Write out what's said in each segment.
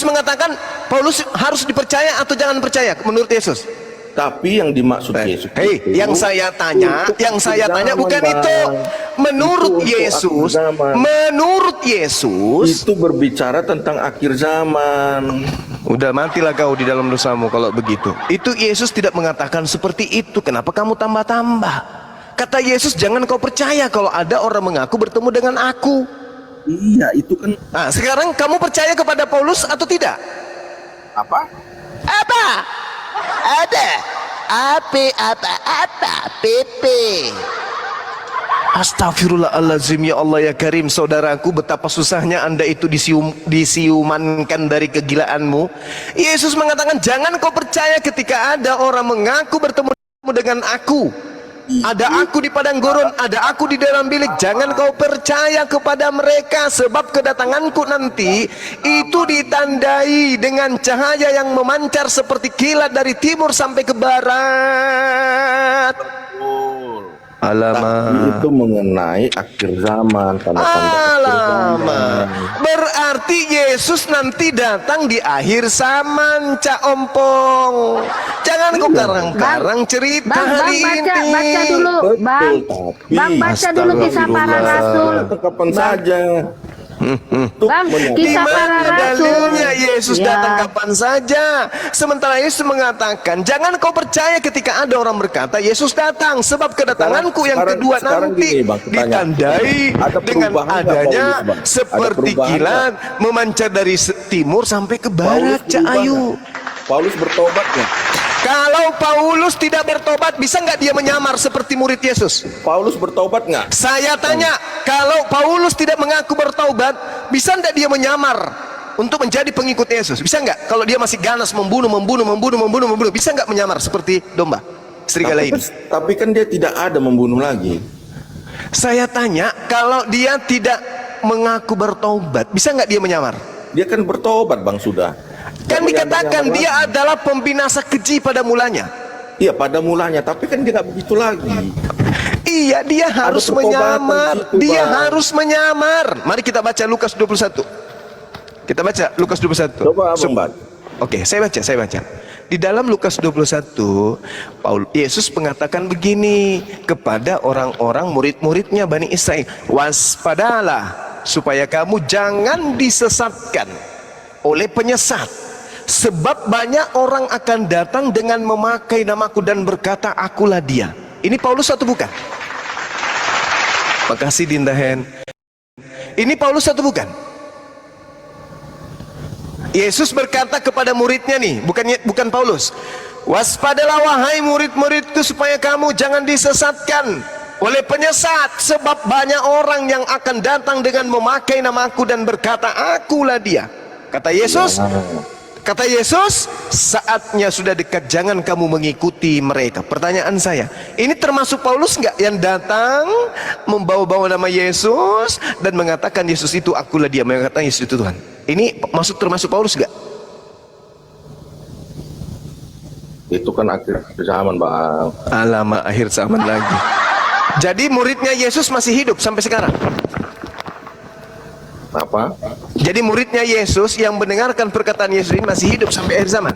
mengatakan Paulus harus dipercaya atau jangan percaya menurut Yesus? Tapi yang dimaksud Yesus yang saya tanya bukan Bang. itu. Menurut Itu Yesus, itu berbicara tentang akhir zaman. udah matilah kau di dalam dosamu kalau begitu. Itu Yesus tidak mengatakan seperti itu. Kenapa kamu tambah-tambah? Kata Yesus, jangan kau percaya kalau ada orang mengaku bertemu dengan aku. Iya, itu kan Nah, sekarang kamu percaya kepada Paulus atau tidak? apa? Apa? Ada. Apa? PP. Astagfirullahaladzim, ya Allah ya Karim. Saudaraku, betapa susahnya Anda itu disiumankan dari kegilaanmu. Yesus mengatakan, jangan kau percaya ketika ada orang mengaku bertemu dengan aku. Ada aku di padang gurun, ada aku di dalam bilik. Jangan kau percaya kepada mereka, sebab kedatanganku nanti itu ditandai dengan cahaya yang memancar seperti kilat dari timur sampai ke barat. Alamak, Itu mengenai akhir zaman, tanda-tanda akhir zaman. berarti Yesus nanti datang di akhir zaman, Cak Ompong. Jangan kau karang-karang cerita hari ini. Baca dulu, Bang. Tapi Bang, baca dulu kisah para rasul. kapan saja. Bang, kisah para Dimana rasul. dalilnya Yesus Ya. datang kapan saja? Sementara Yesus mengatakan, jangan kau percaya ketika ada orang berkata Yesus datang, sebab kedatanganku yang kedua sekarang nanti gini, Bang, pertanyaan. ditandai Ada dengan perubahan nggak, adanya Paulus, Bang? Ada seperti perubahan kilat memancar dari timur sampai ke barat, Cak berubah Ayu. nggak? Paulus bertobat nggak? Kalau Paulus tidak bertobat, bisa nggak dia menyamar seperti murid Yesus? Paulus bertobat nggak? Saya tanya, kalau Paulus tidak mengaku bertaubat, bisa nggak dia menyamar untuk menjadi pengikut Yesus? Bisa nggak? Kalau dia masih ganas membunuh, bisa nggak menyamar seperti domba serigala ini? Tapi kan dia tidak ada membunuh lagi. Saya tanya, kalau dia tidak mengaku bertaubat, bisa nggak dia menyamar? Dia kan bertobat, Bang, sudah. Kan Nggak dikatakan menyamar dia lagi. adalah pembinasa keji pada mulanya. Iya, pada mulanya, tapi kan dia nggak begitu lagi. Iya, dia harus pertobatan menyamar. di situ, Dia Bang. harus menyamar. Mari kita baca Lukas 21. Kita baca Lukas 21. Coba Abang baca. Oke, saya baca. Di dalam Lukas 21, Yesus mengatakan begini kepada orang-orang murid-muridnya Bani Israel. Waspadalah supaya kamu jangan disesatkan oleh penyesat. Sebab banyak orang akan datang dengan memakai namaku dan berkata, akulah dia. Ini Paulus atau bukan? Makasih Dinda Hen. Ini Paulus atau bukan? Yesus berkata kepada muridnya nih, bukan Paulus. Waspadalah wahai murid-muridku supaya kamu jangan disesatkan oleh penyesat, sebab banyak orang yang akan datang dengan memakai namaku dan berkata, akulah dia. Kata Yesus, saatnya sudah dekat, jangan kamu mengikuti mereka. Pertanyaan saya, ini termasuk Paulus nggak yang datang membawa-bawa nama Yesus dan mengatakan Yesus itu akulah dia, mengatakan Yesus itu Tuhan? Ini termasuk Paulus nggak? Itu kan akhir zaman, Bang. Alamak, akhir zaman lagi. Jadi muridnya Yesus masih hidup sampai sekarang? Apa? Jadi muridnya Yesus yang mendengarkan perkataan Yesus ini masih hidup sampai akhir zaman?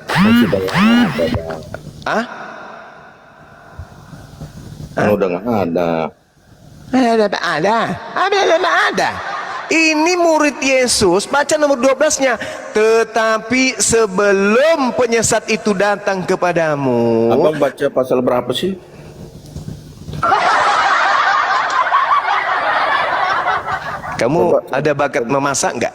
Sudah nggak ada, Bang. Ah? Kan udah nggak ada. Ada. Ini murid Yesus, baca nomor 12-nya. Tetapi sebelum penyesat itu datang kepadamu. Abang baca pasal berapa sih? Kamu ada bakat memasak nggak?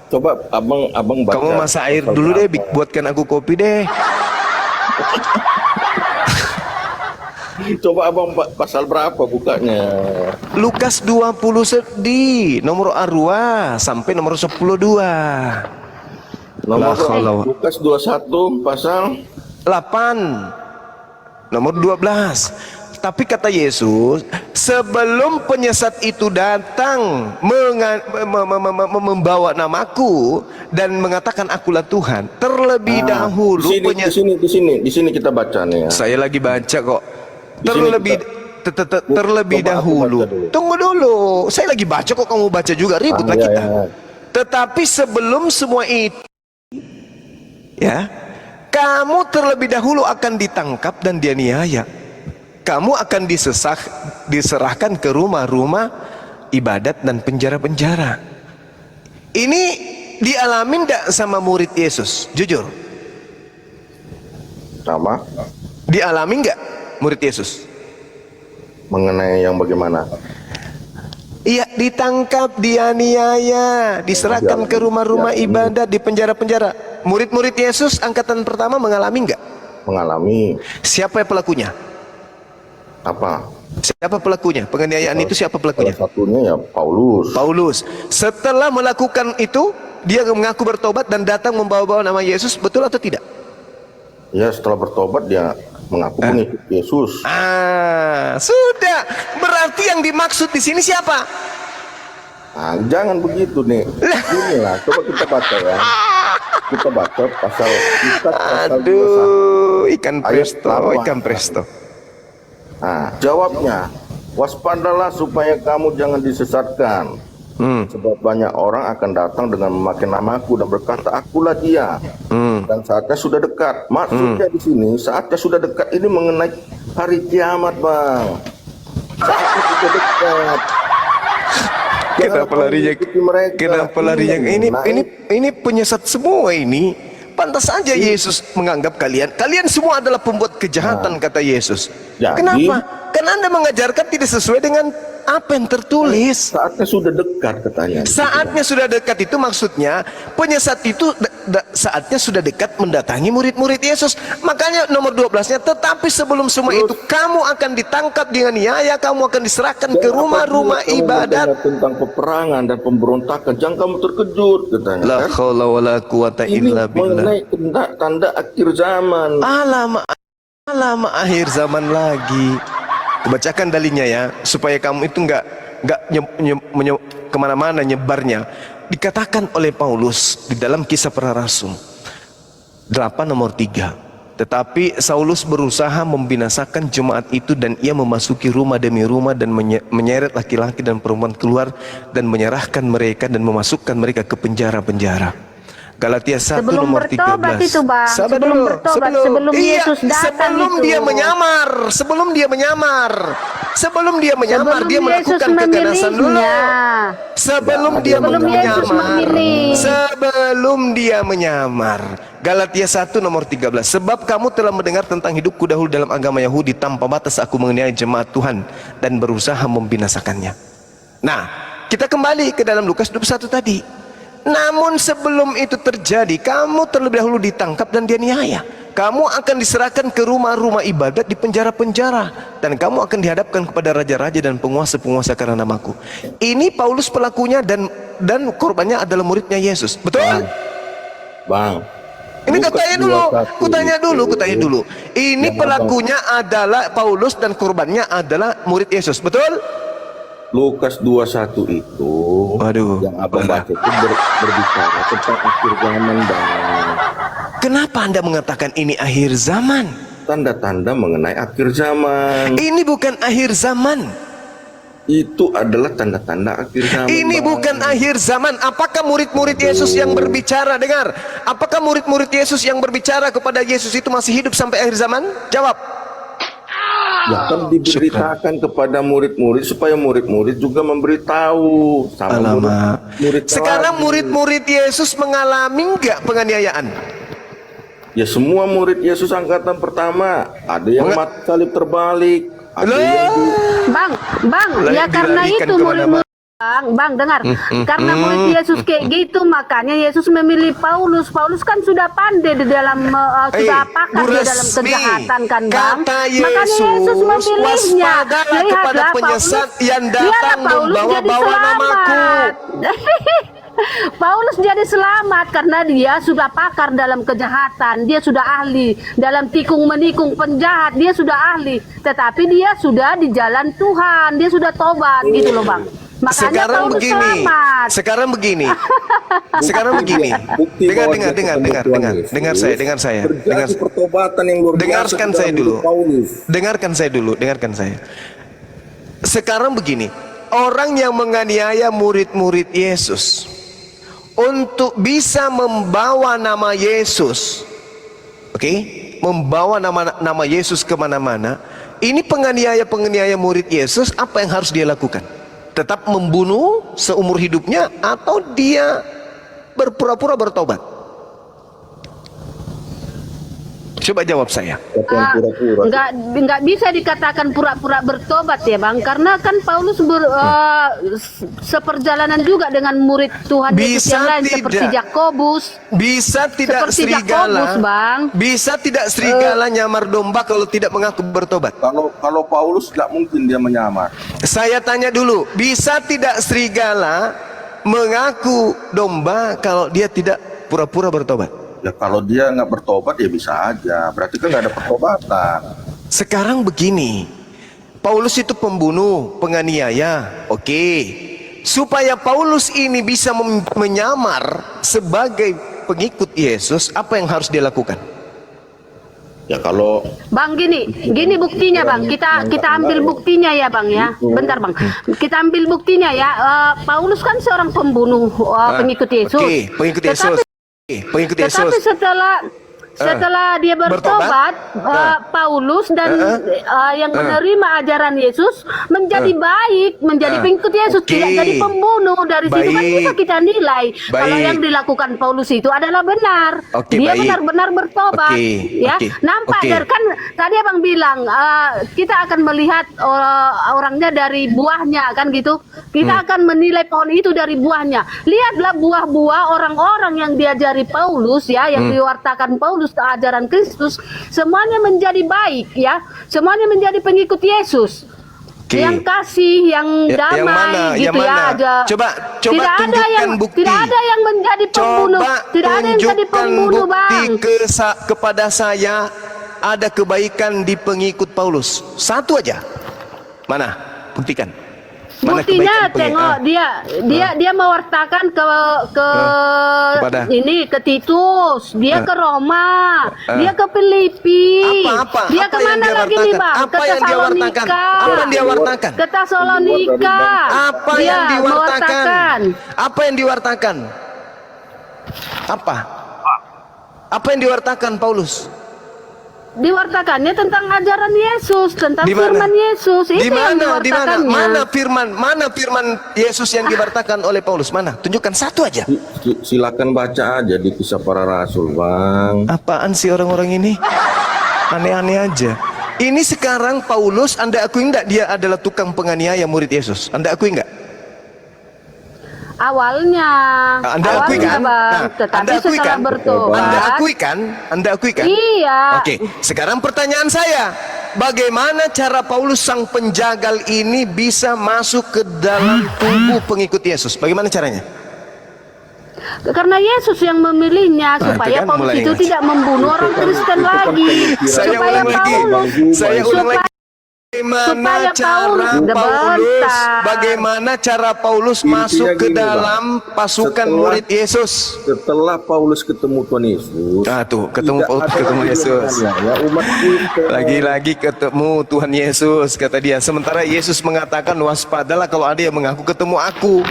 Coba abang baca. Kamu masak air pasal dulu deh, berapa. buatkan aku kopi deh. Coba abang pasal berapa bukanya? Lukas 20 di nomor arwah sampai nomor 12. Nomor Lah, Lukas 21 pasal 8 nomor 12. Tapi kata Yesus, sebelum penyesat itu datang membawa namaku dan mengatakan akulah Tuhan, terlebih dahulu di sini kita baca nih ya. Saya lagi baca kok. Di sini Terlebih Coba aku dahulu. baca dulu. Tunggu dulu. Saya lagi baca kok, kamu baca juga, ribut lah Iya, kita. iya. Tetapi sebelum semua itu, ya, kamu terlebih dahulu akan ditangkap dan dianiaya. Kamu akan diserahkan ke rumah-rumah ibadat dan penjara-penjara. Ini dialamin enggak sama murid Yesus? Jujur. Sama. Dialami enggak murid Yesus? Mengenai yang bagaimana? Iya, ditangkap, dianiaya, diserahkan ke rumah-rumah ibadat, di penjara-penjara. Murid-murid Yesus angkatan pertama mengalami enggak? Mengalami. Siapa pelakunya? Apa? Siapa pelakunya? Penganiayaan itu siapa pelakunya? Salah satunya ya Paulus. Paulus. Setelah melakukan itu, dia mengaku bertobat dan datang membawa-bawa nama Yesus, betul atau tidak? Ya, setelah bertobat dia mengaku pengikut Yesus. Sudah. Berarti yang dimaksud di sini siapa? Nah, jangan begitu nih. Inilah, coba kita baca ya. Kita baca pasal 21. Aduh, ikan presto, Ayat ikan presto. Nah, jawabnya, waspadalah supaya kamu jangan disesatkan. Sebab banyak orang akan datang dengan memakai namaku dan berkata, akulah dia. Dan saatnya sudah dekat. Maksudnya di sini, saatnya sudah dekat ini mengenai hari kiamat, Bang. Saatnya sudah dekat. Kenapa larinya? Kenapa larinya? Ini penyesat semua ini. Pantas saja Yesus menganggap kalian semua adalah pembuat kejahatan, kata Yesus. Jadi, kenapa? Karena Anda mengajarkan tidak sesuai dengan apa yang tertulis. Saatnya sudah dekat katanya. Saatnya sudah dekat itu maksudnya penyesat itu saatnya sudah dekat mendatangi murid-murid Yesus. Makanya nomor 12-nya, tetapi sebelum semua itu kamu akan ditangkap dianiaya, kamu akan diserahkan ke rumah-rumah ibadat. Tentang peperangan dan pemberontakan, jangan kamu terkejut katanya. La haula wala quwata illa billah. Mengenai tanda akhir zaman. Lama akhir zaman lagi. Bacakan dalilnya ya, supaya kamu itu enggak kemana-mana nyebarnya. Dikatakan oleh Paulus di dalam Kisah Para Rasul 8 nomor 3. Tetapi Saulus berusaha membinasakan jemaat itu, dan ia memasuki rumah demi rumah dan menyeret laki-laki dan perempuan keluar dan menyerahkan mereka dan memasukkan mereka ke penjara-penjara. Galatia 1 nomor 13. Bertobat itu, Bang. Sebelum bertobat, sebelum Yesus datang sebelum itu. dia menyamar, dia melakukan keganasan dulu. Sebelum dia menyamar. Galatia 1 nomor 13. Sebab kamu telah mendengar tentang hidupku dahulu dalam agama Yahudi, tanpa batas aku menganiaya jemaat Tuhan dan berusaha membinasakannya. Nah, kita kembali ke dalam Lukas 21 tadi. Namun sebelum itu terjadi, kamu terlebih dahulu ditangkap dan dianiaya. Kamu akan diserahkan ke rumah-rumah ibadat, di penjara-penjara, dan kamu akan dihadapkan kepada raja-raja dan penguasa-penguasa karena namaku. Ini Paulus pelakunya dan korbannya adalah muridnya Yesus. Betul? Bang. Ini kutanya dulu. Ini pelakunya adalah Paulus dan korbannya adalah murid Yesus. Betul? Lukas 21 itu, yang abang baca itu berbicara tentang akhir zaman, Bang. Kenapa Anda mengatakan ini akhir zaman? Tanda-tanda mengenai akhir zaman. Ini bukan akhir zaman. Itu adalah tanda-tanda akhir zaman. Ini bukan akhir zaman. Apakah murid-murid Yesus yang berbicara? Dengar. Apakah murid-murid Yesus yang berbicara kepada Yesus itu masih hidup sampai akhir zaman? Jawab. Ya kan diberitakan kepada murid-murid supaya murid-murid juga memberitahu sama murid. Sekarang murid-murid Yesus mengalami enggak penganiayaan? Ya semua murid Yesus angkatan pertama, ada yang mati salib terbalik, ada yang Bang, ya karena itu murid-murid Bang, dengar. Karena murid Yesus kayak gitu, makanya Yesus memilih Paulus. Paulus kan sudah pandai di dalam sudah pakar di dalam kejahatan kan, Bang. Makanya Yesus memilihnya. Lihatlah Paulus, yang datang membawa-bawa namaku. Paulus jadi selamat karena dia sudah pakar dalam kejahatan. Dia sudah ahli dalam tikung menikung penjahat. Dia sudah ahli. Tetapi dia sudah di jalan Tuhan. Dia sudah tobat gitu loh, Bang. Makanya sekarang begini. Dengar saya. Dengarkan saya. Sekarang begini. Orang yang menganiaya murid-murid Yesus, untuk bisa membawa nama Yesus, oke, membawa nama Yesus kemana-mana. Ini penganiaya murid Yesus, apa yang harus dia lakukan? Tetap membunuh seumur hidupnya atau dia berpura-pura bertobat? Coba jawab saya. Nggak bisa dikatakan pura-pura bertobat ya Bang, karena kan Paulus seperjalanan juga dengan murid Tuhan Yesus yang lain seperti Yakobus. Bisa tidak seperti serigala, Yakobus, Bang. Bisa tidak serigala nyamar domba kalau tidak mengaku bertobat? Kalau Paulus nggak mungkin dia menyamar. Saya tanya dulu, bisa tidak serigala mengaku domba kalau dia tidak pura-pura bertobat? Ya kalau dia nggak bertobat ya bisa aja. Berarti kan nggak ada pertobatan. Sekarang begini, Paulus itu pembunuh, penganiaya, oke. Supaya Paulus ini bisa menyamar sebagai pengikut Yesus, apa yang harus dia lakukan? Ya kalau Bang gini buktinya Bang. Kita ambil buktinya ya Bang ya. Bentar Bang. Kita ambil buktinya ya. Paulus kan seorang pembunuh pengikut Yesus. Oke, pengikut Yesus. Pengikut Yesus. Tetapi setelah dia bertobat, Paulus dan yang menerima ajaran Yesus menjadi baik, menjadi pengikut Yesus, tidak jadi pembunuh. Dari situ kan bisa kita nilai kalau yang dilakukan Paulus itu adalah benar. Dia benar-benar bertobat, ya. Nampak dari kan tadi Abang bilang kita akan melihat orangnya dari buahnya, kan gitu. Kita akan menilai pohon itu dari buahnya. Lihatlah buah-buah orang-orang yang diajari Paulus, ya, yang diwartakan Paulus ajaran Kristus, semuanya menjadi baik, ya, semuanya menjadi pengikut Yesus. Yang kasih, yang damai, gitu ya. Coba tidak ada yang bukti. Tidak ada yang menjadi pembunuh. Tidak ada yang menjadi pembunuh, Bang. Kepada saya ada kebaikan di pengikut Paulus. Satu aja. Mana? Buktikan. Buktinya tengok dia mewartakan ke Titus, dia ke Roma, dia ke Filipi, dia kemana lagi nih Bang? Ke Tesalonika, apa yang dia wartakan? Ke Tesalonika, apa yang diwartakan? Apa yang diwartakan? Apa yang diwartakan Paulus? Diwartakannya tentang ajaran Yesus, tentang firman Yesus. Itu yang diwartakannya. Mana firman Yesus yang diwartakan oleh Paulus? Mana? Tunjukkan satu aja. Silakan baca aja di Kisah Para Rasul, Bang. Apaan sih orang-orang ini? Aneh-aneh aja. Ini sekarang Paulus, Anda akui enggak dia adalah tukang penganiaya murid Yesus? Anda akui enggak? Awalnya akui kan? Bang, tetapi setelah bertobat. Anda akui kan? Iya. Oke, sekarang pertanyaan saya, bagaimana cara Paulus sang penjagal ini bisa masuk ke dalam tubuh pengikut Yesus? Bagaimana caranya? Karena Yesus yang memilihnya supaya Paulus itu tidak membunuh orang Kristen lagi. Saya ulang lagi. Bagaimana cara Paulus masuk ke dalam pasukan murid Yesus? Setelah Paulus ketemu Tuhan Yesus. Ketemu Yesus. Lagi-lagi ketemu Tuhan Yesus, kata dia. Sementara Yesus mengatakan, waspadalah kalau ada yang mengaku ketemu aku.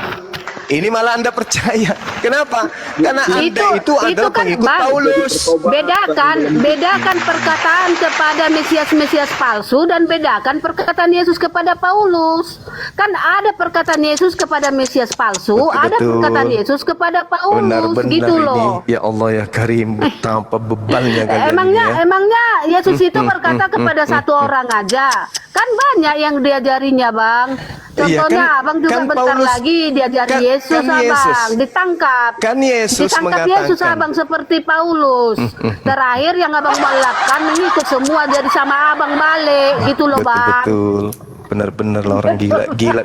Ini malah Anda percaya. Kenapa? Karena Anda itu adalah kan, pengikut Bang, Paulus. Bedakan perkataan kepada Mesias palsu dan bedakan perkataan Yesus kepada Paulus. Kan ada perkataan Yesus kepada Mesias palsu, ada perkataan Yesus kepada Paulus. Benar-benar gitu loh. Ya Allah ya Karim, betapa bebalnya kalian. Emangnya Yesus itu berkata kepada satu orang aja? Kan banyak yang diajarinya, Bang. Contohnya Abang juga bentar Paulus, lagi diajari Yesus, Abang ditangkap. Kan Yesus ditangkap Yesus, Abang, seperti Paulus. Terakhir yang Abang lakukan mengikut semua, jadi sama Abang balik, gitu loh, Bang. Betul. Benar-benar lah orang gila.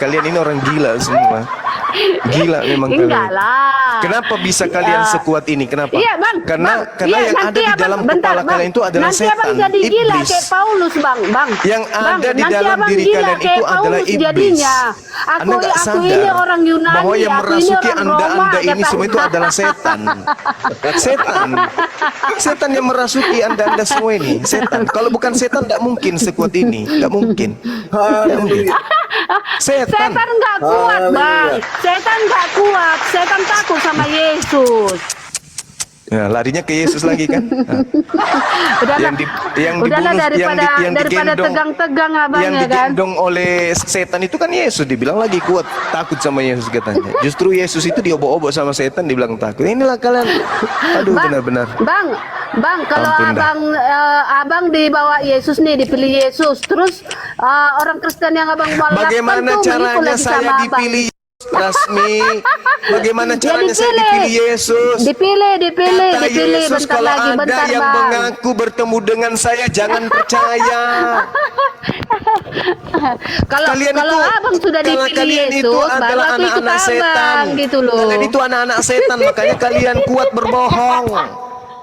Kalian ini orang gila semua. Gila memang kalian. Enggak lah. Kenapa bisa kalian sekuat ini? Kenapa? Iya, Bang. Karena yang ada di dalam kepala kalian itu adalah setan, Abang jadi gila kayak Paulus, Bang. Yang ada di dalam diri kalian itu adalah iblis. Jadinya. Aku ini orang Yunani, bahwa yang merasuki Anda ini semua itu adalah setan. Setan yang merasuki Anda semua ini, setan. Kalau bukan setan, tidak mungkin sekuat ini, tidak mungkin. Setan. Setan nggak kuat, Bang. Setan nggak kuat. Setan takut sama Yesus. Nah, larinya ke Yesus lagi kan? Nah. Udahlah, yang udahlah dibunuh, daripada tegang-tegang abang yang ya kan. digendong oleh setan itu kan Yesus, dibilang lagi kuat, takut sama Yesus katanya. Justru Yesus itu diobok-obok sama setan, dibilang takut. Inilah kalian, aduh benar-benar. Bang, kalau abang dibawa Yesus nih, dipilih Yesus, terus orang Kristen yang abang balap Bagaimana tuh menipu caranya lagi saya sama abang. dipilih Rasmi? Bagaimana caranya saya dipilih. dipilih Yesus? Dipilih, Kata Yesus, bentar kalau lagi, ada bentar yang Bang. mengaku bertemu dengan saya, jangan percaya. Kalau abang sudah kalau dipilih kalian itu Yesus, baru adalah aku ikut anak-anak abang setan, gitu loh. Kalian itu anak-anak setan, makanya kalian kuat berbohong.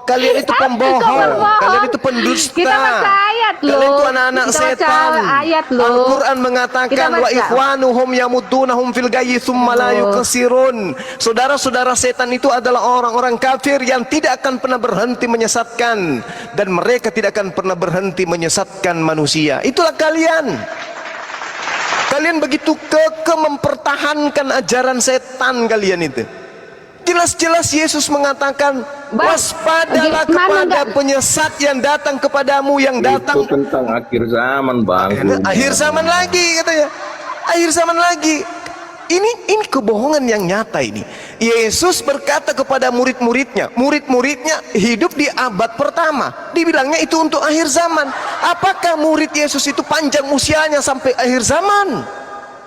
Kalian itu pembohong, kalian itu pendusta. Kita baca ayat loh. Kalian itu anak-anak Kita baca setan. ayat loh. Al-Quran mengatakan wa ikhwanuhum yamudunahum fil gayyi tsumma la yuqsirun. Saudara-saudara setan itu adalah orang-orang kafir yang tidak akan pernah berhenti menyesatkan, dan mereka tidak akan pernah berhenti menyesatkan manusia. Itulah kalian. Kalian begitu kekeh mempertahankan ajaran setan kalian itu. Jelas-jelas Yesus mengatakan, waspadalah kepada penyesat yang datang kepadamu, yang datang. Itu tentang akhir zaman, Bang. Akhir zaman lagi katanya. Akhir zaman lagi. Ini kebohongan yang nyata ini. Yesus berkata kepada murid-muridnya hidup di abad pertama. Dibilangnya itu untuk akhir zaman. Apakah murid Yesus itu panjang usianya sampai akhir zaman?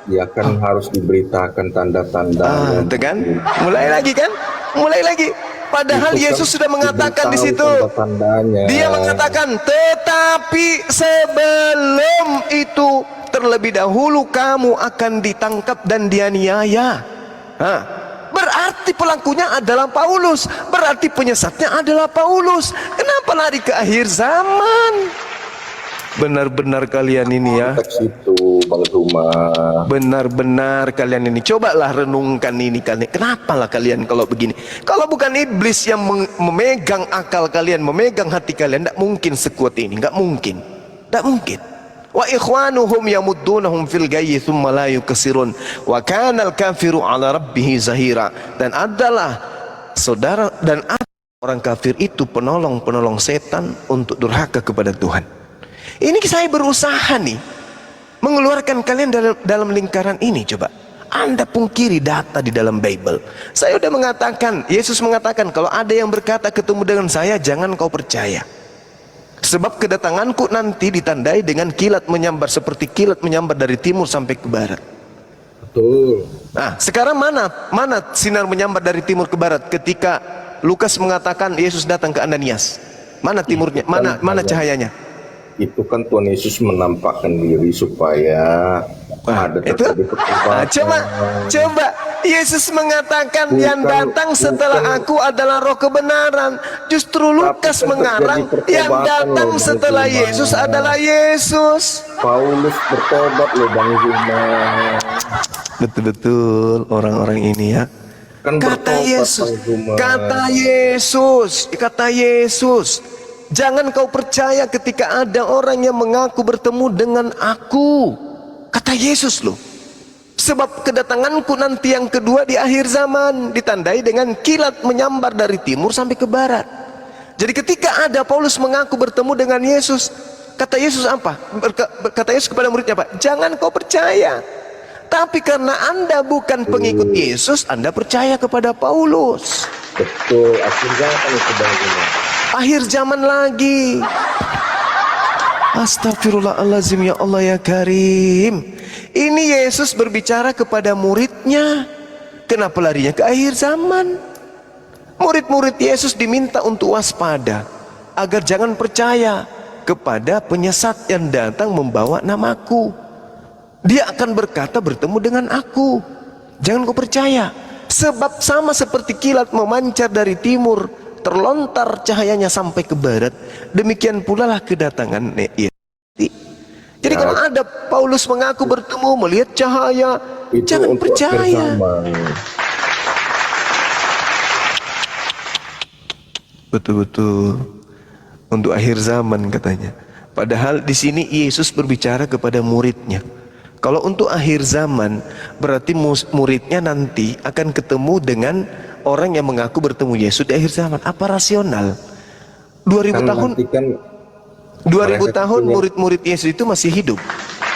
Ya kan harus diberitakan tanda-tanda. Kan? Mulai lagi. Padahal itu Yesus sudah mengatakan di situ. Dia mengatakan, tetapi sebelum itu terlebih dahulu kamu akan ditangkap dan dianiaya. Berarti pelakunya adalah Paulus. Berarti penyesatnya adalah Paulus. Kenapa lari ke akhir zaman? Benar-benar kalian ini ya. Itu Bang Zuma. Benar-benar kalian ini. Cobalah renungkan ini kalian. Kenapalah kalian kalau begini? Kalau bukan iblis yang memegang akal kalian, memegang hati kalian, tidak mungkin sekuat ini. Tidak mungkin. Wa ikhwanuhum yamuddunahum fil gayyi tsumma la yuqsirun wa kana al-kafiru 'ala rabbih zahira. Dan adalah saudara dan orang kafir itu penolong setan untuk durhaka kepada Tuhan. Ini saya berusaha nih mengeluarkan kalian dalam lingkaran ini. Coba Anda pungkiri data di dalam Bible. Saya sudah mengatakan, Yesus mengatakan, kalau ada yang berkata ketemu dengan saya, jangan kau percaya. Sebab kedatanganku nanti ditandai dengan kilat menyambar, seperti kilat menyambar dari timur sampai ke barat. Betul. Nah, sekarang mana sinar menyambar dari timur ke barat ketika Lukas mengatakan Yesus datang ke Ananias? Mana timurnya? Mana cahayanya? Itu kan Tuhan Yesus menampakkan diri supaya ada terjadi perkembangan. Coba Yesus mengatakan yang datang setelah aku adalah roh kebenaran. Justru Lukas mengarang yang datang setelah Yesus adalah Yesus. Paulus bertobat loh Bang Zuma. Betul-betul orang-orang ini ya. Kan Kata Yesus, jangan kau percaya ketika ada orang yang mengaku bertemu dengan aku. Kata Yesus loh. Sebab kedatanganku nanti yang kedua di akhir zaman ditandai dengan kilat menyambar dari timur sampai ke barat. Jadi ketika ada Paulus mengaku bertemu dengan Yesus, kata Yesus apa? Kata Yesus kepada muridnya apa? Jangan kau percaya. Tapi karena Anda bukan pengikut Yesus, Anda percaya kepada Paulus. Betul, akhirnya kan itu bagaimana? Akhir zaman lagi. Astagfirullahaladzim, ya Allah ya Karim. Ini Yesus berbicara kepada muridnya. Kenapa larinya ke akhir zaman? Murid-murid Yesus diminta untuk waspada, agar jangan percaya kepada penyesat yang datang membawa namaku. Dia akan berkata bertemu dengan aku. Jangan kau percaya. Sebab sama seperti kilat memancar dari timur, terlontar cahayanya sampai ke barat, demikian pula lah kedatangan Yesus. Jadi kalau ada Paulus mengaku bertemu, melihat cahaya, itu jangan percaya. Betul-betul untuk akhir zaman katanya. Padahal di sini Yesus berbicara kepada muridnya. Kalau untuk akhir zaman, berarti muridnya nanti akan ketemu dengan orang yang mengaku bertemu Yesus di akhir zaman. Apa rasional? 2000 Kan tahun, nanti kan 2000 tahun punya- murid-murid Yesus itu masih hidup.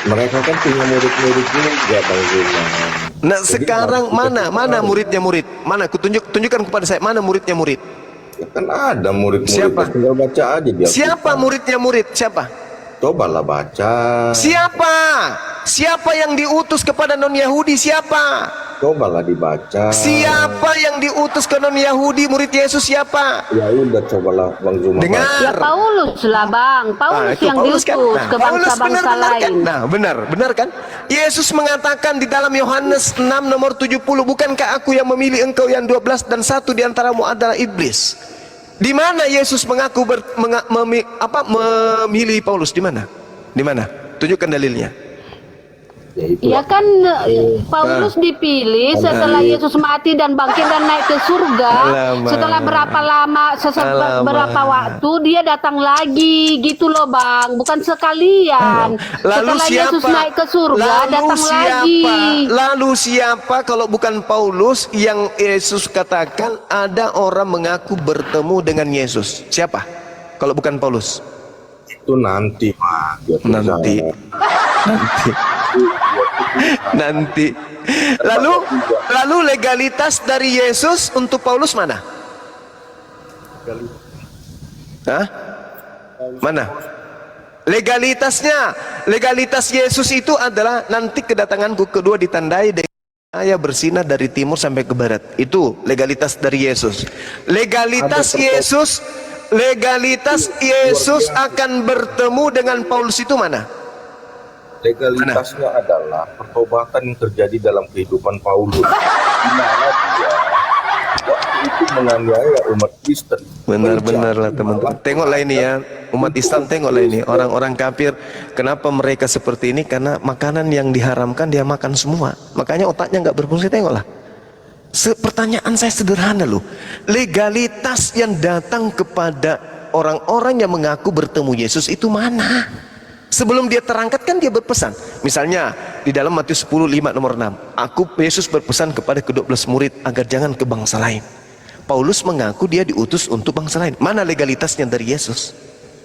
mereka kan punya murid-murid juga Bang Zuma. Nah, Jadi sekarang harus kita mana tahu. muridnya murid? Mana? Tunjukkan kepada saya, mana muridnya murid? Ya kan ada murid-murid, Siapa? tinggal baca aja dia. Siapa muridnya murid? Siapa? Cobalah baca. Siapa? Siapa yang diutus kepada non-Yahudi? Siapa? Cobalah dibaca. Siapa yang diutus ke non-Yahudi? Murid Yesus siapa? Ya udah, cobalah Bang Zuma. Dengar. baca. Ya Paulus lah bang, Paulus itu yang Paulus kan? diutus Nah, ke Paulus bangsa-bangsa benar kan? lain. Nah, benar kan? Yesus mengatakan di dalam Yohanes 6 nomor 70, bukankah aku yang memilih engkau yang 12 dan satu di antaramu adalah iblis? Di mana Yesus mengaku memilih Paulus? Di mana? Di mana? Tunjukkan dalilnya. Ya itu. Ya kan Paulus dipilih setelah Yesus mati dan bangkit dan naik ke surga. Alamak. Setelah berapa lama, Alamak. berapa waktu dia datang lagi gitu loh bang, bukan sekalian. Setelah Yesus naik ke surga datang lagi. Lalu siapa kalau bukan Paulus yang Yesus katakan ada orang mengaku bertemu dengan Yesus? Siapa? Kalau bukan Paulus? Itu nanti, Pak. Ya, Nanti. Nanti. Lalu legalitas dari Yesus untuk Paulus mana? Hah? Mana? Legalitas Yesus itu adalah nanti kedatanganku kedua ditandai dengan cahaya bersinar dari timur sampai ke barat. Itu legalitas dari Yesus. Legalitas Yesus akan bertemu dengan Paulus itu mana? Legalitasnya adalah pertobatan yang terjadi dalam kehidupan Paulus. Di mana dia waktu itu menganiaya umat Kristen. Benar-benar lah teman-teman. Tengoklah ini ya, umat Islam tengoklah ini. Orang-orang kafir, kenapa mereka seperti ini? Karena makanan yang diharamkan dia makan semua. Makanya otaknya nggak berfungsi. Tengoklah. Pertanyaan saya sederhana loh. Legalitas yang datang kepada orang-orang yang mengaku bertemu Yesus itu mana? Sebelum dia terangkat kan dia berpesan. Misalnya di dalam Matius 10:5 nomor 6, Yesus berpesan kepada ke-12 murid agar jangan ke bangsa lain. Paulus mengaku dia diutus untuk bangsa lain. Mana legalitasnya dari Yesus?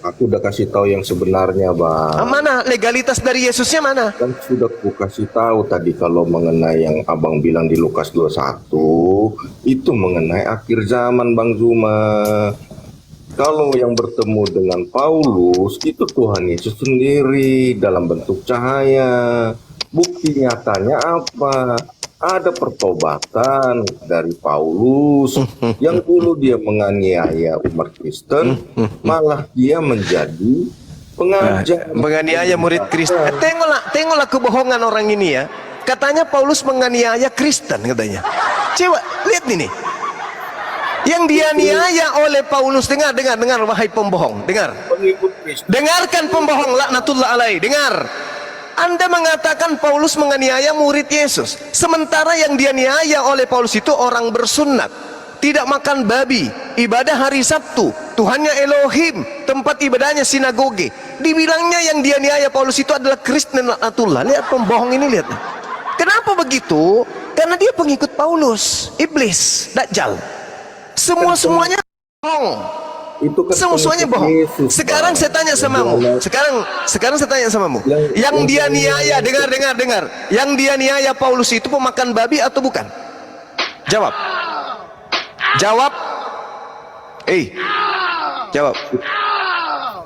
Aku udah kasih tahu yang sebenarnya, Bang. Mana legalitas dari Yesusnya mana? Kan sudah ku kasih tahu tadi kalau mengenai yang Abang bilang di Lukas 21, itu mengenai akhir zaman, Bang Zuma. Kalau yang bertemu dengan Paulus itu Tuhan Yesus sendiri dalam bentuk cahaya. Bukti nyatanya apa? Ada pertobatan dari Paulus yang dulu dia menganiaya umat Kristen, malah dia menjadi pengajar. Menganiaya murid Kristen. Tengoklah kebohongan orang ini ya. Katanya Paulus menganiaya Kristen katanya. Coba lihat ini. Yang dianiaya oleh Paulus, dengar wahai pembohong, dengar. Pengikut Kristus. Dengarkan pembohong, laknatullah alaih, dengar. Anda mengatakan Paulus menganiaya murid Yesus, sementara yang dianiaya oleh Paulus itu orang bersunat, tidak makan babi, ibadah hari Sabtu, Tuhannya Elohim, tempat ibadahnya sinagoge. Dibilangnya yang dianiaya Paulus itu adalah Kristen, laknatullah. Lihat pembohong ini, lihat. Kenapa begitu? Karena dia pengikut Paulus, iblis, dajjal. Semuanya bohong. Itu kan Semuanya bohong. Yesus, Sekarang Bang. saya tanya samamu. Sekarang saya tanya samamu. Yang dia niaya, dengar. Yang dia niaya Paulus itu pemakan babi atau bukan? Jawab. Jawab.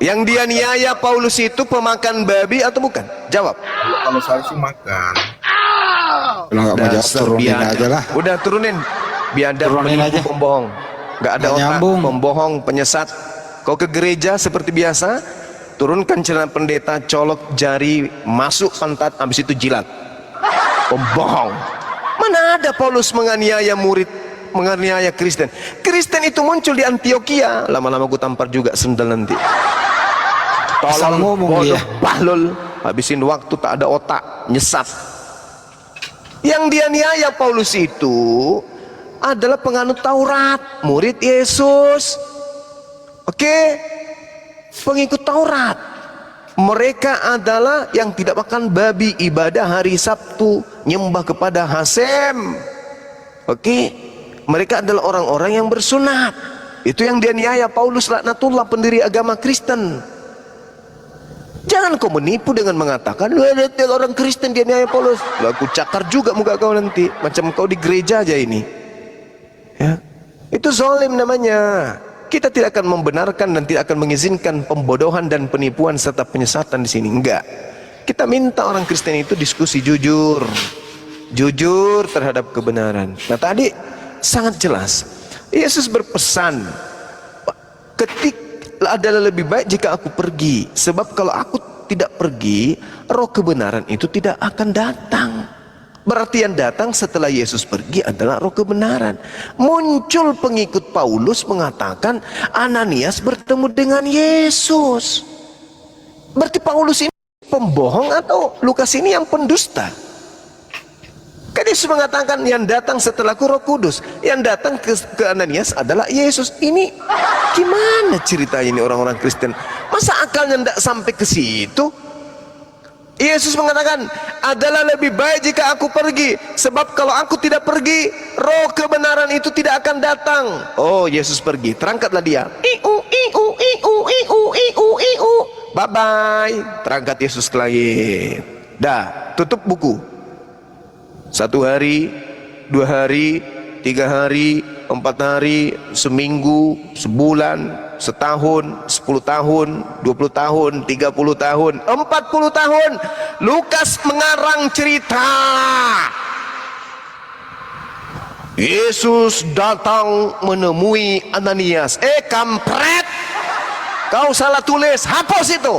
Yang dia niaya Paulus itu pemakan babi atau bukan? Jawab. Kalau saya sih makan. Kalau nggak mau jawab turunin aja lah. Udah turunin. Biadab, Turunin penipu, aja. pembohong. Nggak ada Nggak otak, nyambung. pembohong, penyesat. Kau ke gereja seperti biasa, turunkan celana pendeta, colok jari, masuk pantat, habis itu jilat. Pembohong. Mana ada Paulus menganiaya murid, menganiaya Kristen? Kristen itu muncul di Antioquia. Lama-lama gue tampar juga sendal nanti. Asal Tolong ngomong bodoh, dia. bahlul, habisin waktu tak ada otak, nyesat. Yang dianiaya Paulus itu adalah penganut Taurat, murid Yesus. Oke, pengikut Taurat. Mereka adalah yang tidak makan babi, ibadah hari Sabtu, nyembah kepada Hasem. Oke, mereka adalah orang-orang yang bersunat. Itu yang dianiaya Paulus laknatullah, pendiri agama Kristen. Jangan kau menipu dengan mengatakan, lu ada orang Kristen dianiaya Paulus. Lah, aku cakar juga muka kau nanti, macam kau di gereja aja ini. Ya, itu zalim namanya. Kita tidak akan membenarkan dan tidak akan mengizinkan pembodohan dan penipuan serta penyesatan di sini. Enggak. Kita minta orang Kristen itu diskusi jujur, jujur terhadap kebenaran. Nah, tadi sangat jelas Yesus berpesan, adalah lebih baik jika aku pergi, sebab kalau aku tidak pergi, roh kebenaran itu tidak akan datang. Berarti yang datang setelah Yesus pergi adalah roh kebenaran. Muncul pengikut Paulus mengatakan Ananias bertemu dengan Yesus. Berarti Paulus ini pembohong atau Lukas ini yang pendusta? Kan Yesus mengatakan yang datang setelahku Roh Kudus, yang datang ke Ananias adalah Yesus. Ini gimana ceritanya ini orang-orang Kristen? Masa akalnya tidak sampai ke situ? Yesus mengatakan adalah lebih baik jika aku pergi, sebab kalau aku tidak pergi, roh kebenaran itu tidak akan datang. Oh, Yesus pergi, terangkatlah dia. Bye bye, terangkat Yesus ke langit. Dah, tutup buku. 1 hari, 2 hari, 3 hari, 4 hari, seminggu, sebulan, setahun, 10 tahun, 20 tahun, 30 tahun, 40 tahun. Lukas mengarang cerita. Yesus datang menemui Ananias. Kampret, kau salah tulis, hapus itu.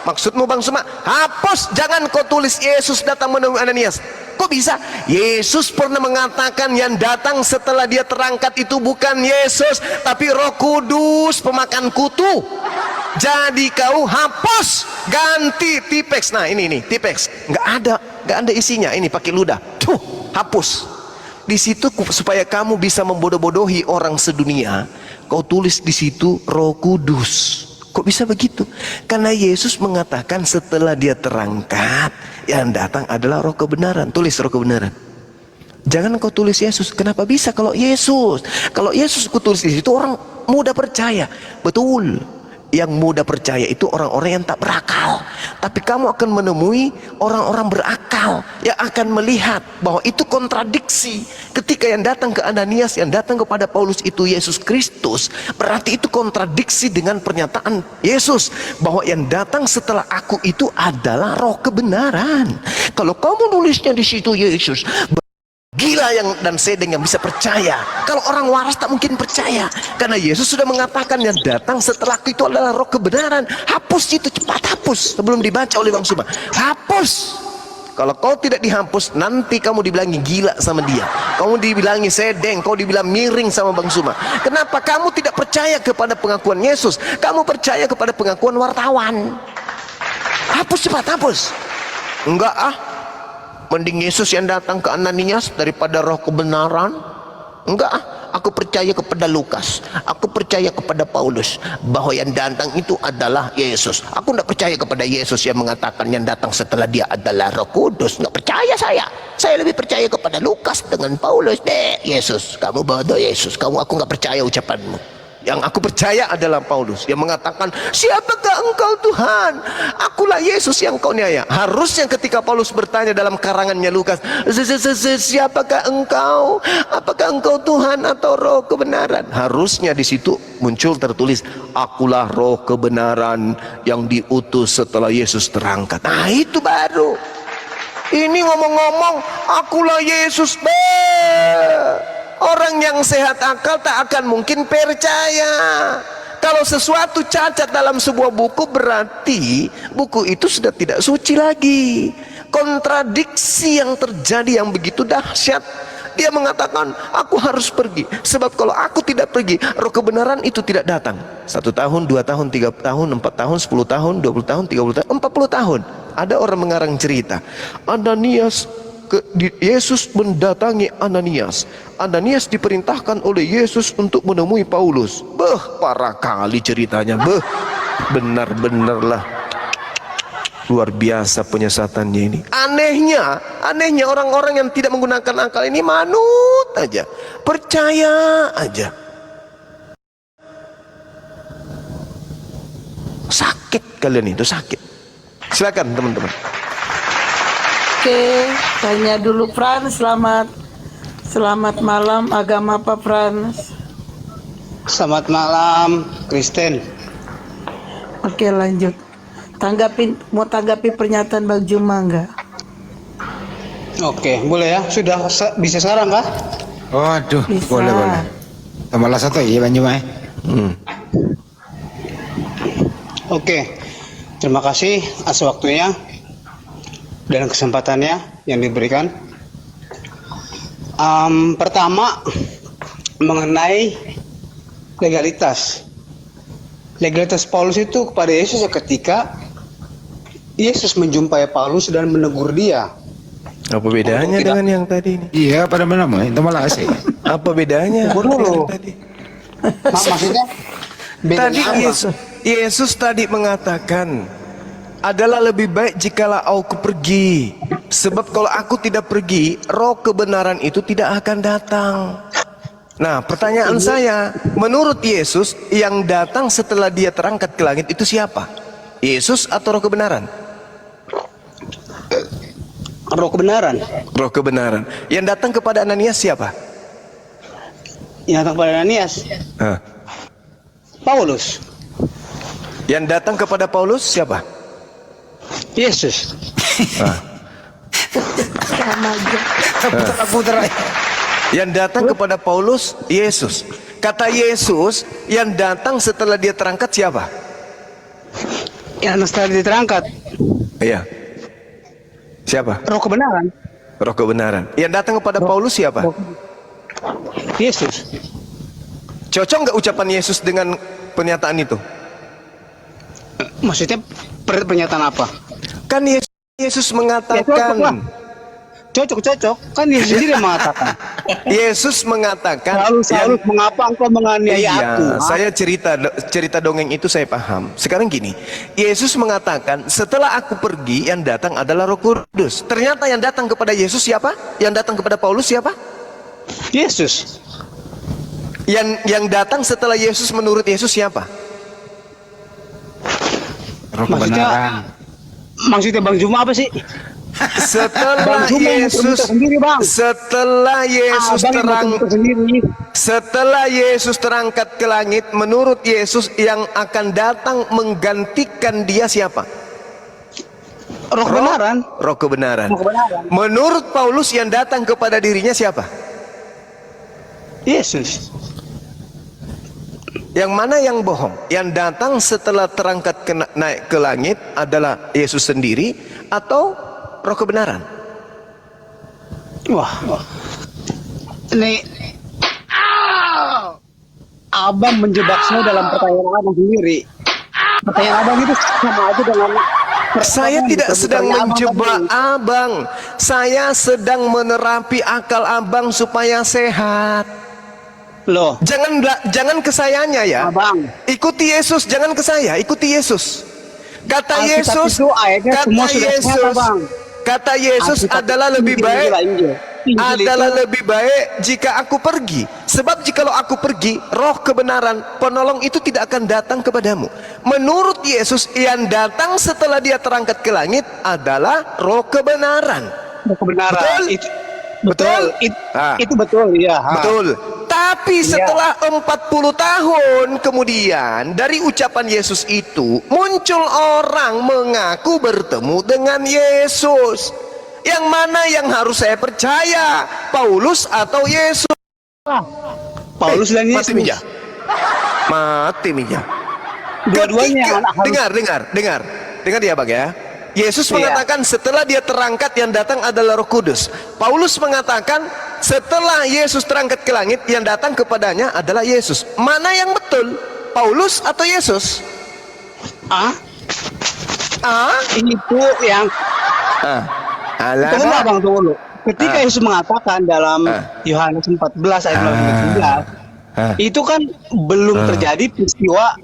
Maksudmu Bang Suma, hapus, jangan kau tulis Yesus datang menemui Ananias. Kok bisa? Yesus pernah mengatakan yang datang setelah dia terangkat itu bukan Yesus, tapi Roh Kudus pemakan kutu. Jadi kau hapus, ganti tipex. Nah ini tipex, nggak ada isinya. Ini pakai ludah, tuh hapus. Di situ supaya kamu bisa membodoh-bodohi orang sedunia, kau tulis di situ Roh Kudus. Kok bisa begitu? Karena Yesus mengatakan setelah dia terangkat, yang datang adalah roh kebenaran. Tulis roh kebenaran. Jangan kau tulis Yesus. Kenapa bisa kalau Yesus? Kalau Yesus ku tulis di situ, orang mudah percaya. Betul. Yang mudah percaya itu orang-orang yang tak berakal. Tapi kamu akan menemui orang-orang berakal yang akan melihat bahwa itu kontradiksi. Ketika yang datang ke Ananias, yang datang kepada Paulus itu Yesus Kristus, berarti itu kontradiksi dengan pernyataan Yesus bahwa yang datang setelah aku itu adalah roh kebenaran. Kalau kamu nulisnya di situ Yesus, gila yang dan sedeng yang bisa percaya. Kalau orang waras tak mungkin percaya, karena Yesus sudah mengatakan yang datang setelah itu adalah roh kebenaran. Hapus itu, cepat hapus sebelum dibaca oleh Bang Suma. Hapus. Kalau kau tidak dihapus, nanti kamu dibilangi gila sama dia, kamu dibilangi sedeng, kau dibilang miring sama Bang Suma. Kenapa kamu tidak percaya kepada pengakuan Yesus? Kamu percaya kepada pengakuan wartawan. Hapus, cepat hapus. Enggak mending Yesus yang datang ke Ananias daripada roh kebenaran. Enggak aku percaya kepada Lukas, aku percaya kepada Paulus bahwa yang datang itu adalah Yesus. Aku tidak percaya kepada Yesus yang mengatakan yang datang setelah dia adalah Roh Kudus. Nggak percaya saya lebih percaya kepada Lukas dengan Paulus. Yesus, kamu bodoh Yesus, aku nggak percaya ucapanmu. Yang aku percaya adalah Paulus yang mengatakan, siapakah engkau Tuhan? Akulah Yesus yang kau niaya. Harusnya ketika Paulus bertanya dalam karangannya Lukas, siapakah engkau? Apakah engkau Tuhan atau roh kebenaran? Harusnya di situ muncul tertulis, akulah roh kebenaran yang diutus setelah Yesus terangkat. Nah itu baru. Ini ngomong-ngomong, akulah Yesus. Orang yang sehat akal tak akan mungkin percaya. Kalau sesuatu cacat dalam sebuah buku, berarti buku itu sudah tidak suci lagi. Kontradiksi yang terjadi yang begitu dahsyat. Dia mengatakan, aku harus pergi, sebab kalau aku tidak pergi, roh kebenaran itu tidak datang. 1 tahun, 2 tahun, 3 tahun, 4 tahun, 10 tahun, 20 tahun, 30 tahun, 40 tahun. Ada orang mengarang cerita, Yesus mendatangi Ananias. Ananias diperintahkan oleh Yesus untuk menemui Paulus. Parah kali ceritanya. Benar-benar lah. luar biasa penyesatannya ini. Anehnya orang-orang yang tidak menggunakan akal ini manut aja, percaya aja. Sakit kalian itu, sakit. Silakan teman-teman. Oke, tanya dulu Frans. Selamat malam. Agama apa Frans? Selamat malam, Kristen. Oke, lanjut. Mau tanggapi pernyataan Bang Juma enggak? Oke, boleh ya? Sudah bisa sekarang kah? Waduh, Bisa. boleh. Tambahlah satu ya, Bang Juma. Oke, terima kasih atas waktunya dan kesempatannya yang diberikan. Pertama, mengenai legalitas Paulus itu kepada Yesus ketika Yesus menjumpai Paulus dan menegur dia. Apa bedanya dengan yang tadi ini? Iya, pada mana itu malah asik. Apa bedanya dengan tadi? Maksudnya Tadi apa? Yesus tadi mengatakan, adalah lebih baik jikalau aku pergi, sebab kalau aku tidak pergi, roh kebenaran itu tidak akan datang. Nah, pertanyaan saya, menurut Yesus, yang datang setelah dia terangkat ke langit itu siapa? Yesus atau roh kebenaran? Roh kebenaran. Roh kebenaran. Yang datang kepada Ananias siapa? Yang datang kepada Ananias, Hah. Paulus. Yang datang kepada Paulus siapa? Yesus. Sama aja. Putar-putar. Yang datang kepada Paulus, Yesus. Kata Yesus, yang datang setelah dia terangkat siapa? Yang setelah diterangkat, Iya. Siapa? roh kebenaran. Roh kebenaran. Yang datang kepada Paulus siapa? Yesus. Cocok nggak ucapan Yesus dengan pernyataan itu? Maksudnya pernyataan apa? Kan Yesus mengatakan, Cocok. Kan Yesus sendiri yang mengatakan. Yesus mengatakan, Saulus, mengapa engkau menganiaya aku? iya, saya cerita dongeng itu saya paham. Sekarang gini, Yesus mengatakan, setelah aku pergi, yang datang adalah Roh Kudus. Ternyata yang datang kepada Yesus siapa? Yang datang kepada Paulus siapa? Yesus. Yang datang setelah Yesus menurut Yesus siapa? Roh kebenaran. Maksudnya Bang Juma apa sih? Setelah Bang Juma yang Yesus muter-muter sendiri, Bang. Setelah Yesus terangkat ke langit, menurut Yesus yang akan datang menggantikan dia siapa? Roh kebenaran. Roh kebenaran. Roh kebenaran. Menurut Paulus yang datang kepada dirinya siapa? Yesus. Yang mana yang bohong? Yang datang setelah terangkat naik ke langit adalah Yesus sendiri atau roh kebenaran? Wah. Ini Abang menjebak saya dalam pertanyaan Abang sendiri. Pertanyaan Abang itu sama aja dengan Saya tidak sedang menjebak Abang. Saya sedang menerapi akal Abang supaya sehat. Loh, Jangan ke sayanya ya. Abang. Ikuti Yesus, jangan ke saya. Ikuti Yesus. Kata Alkitab Yesus, itu ayatnya semua sudah sehat, Abang. kata Yesus Alkitab adalah itu lebih Injil, baik. Injil Adalah itu- lebih baik jika aku pergi. Sebab jikalau aku pergi, roh kebenaran, penolong itu tidak akan datang kepadamu. Menurut Yesus, yang datang setelah dia terangkat ke langit adalah roh kebenaran. Roh kebenaran. Betul? Betul. Itu betul, ya. Betul. Tapi setelah 40 tahun kemudian dari ucapan Yesus itu, muncul orang mengaku bertemu dengan Yesus. Yang mana yang harus saya percaya? Paulus atau Yesus? Paulus dan Yesus. Mati Mija. Mati Mija. Dua-duanya Dengar ya Bang ya. Yesus Iya. mengatakan setelah dia terangkat yang datang adalah Roh Kudus. Paulus mengatakan setelah Yesus terangkat ke langit yang datang kepadanya adalah Yesus. Mana yang betul? Paulus atau Yesus? Itu yang tunggu Alah. Bang, tunggu dulu. Ketika Yesus mengatakan dalam Yohanes 14 ayat 19, Itu kan belum terjadi peristiwa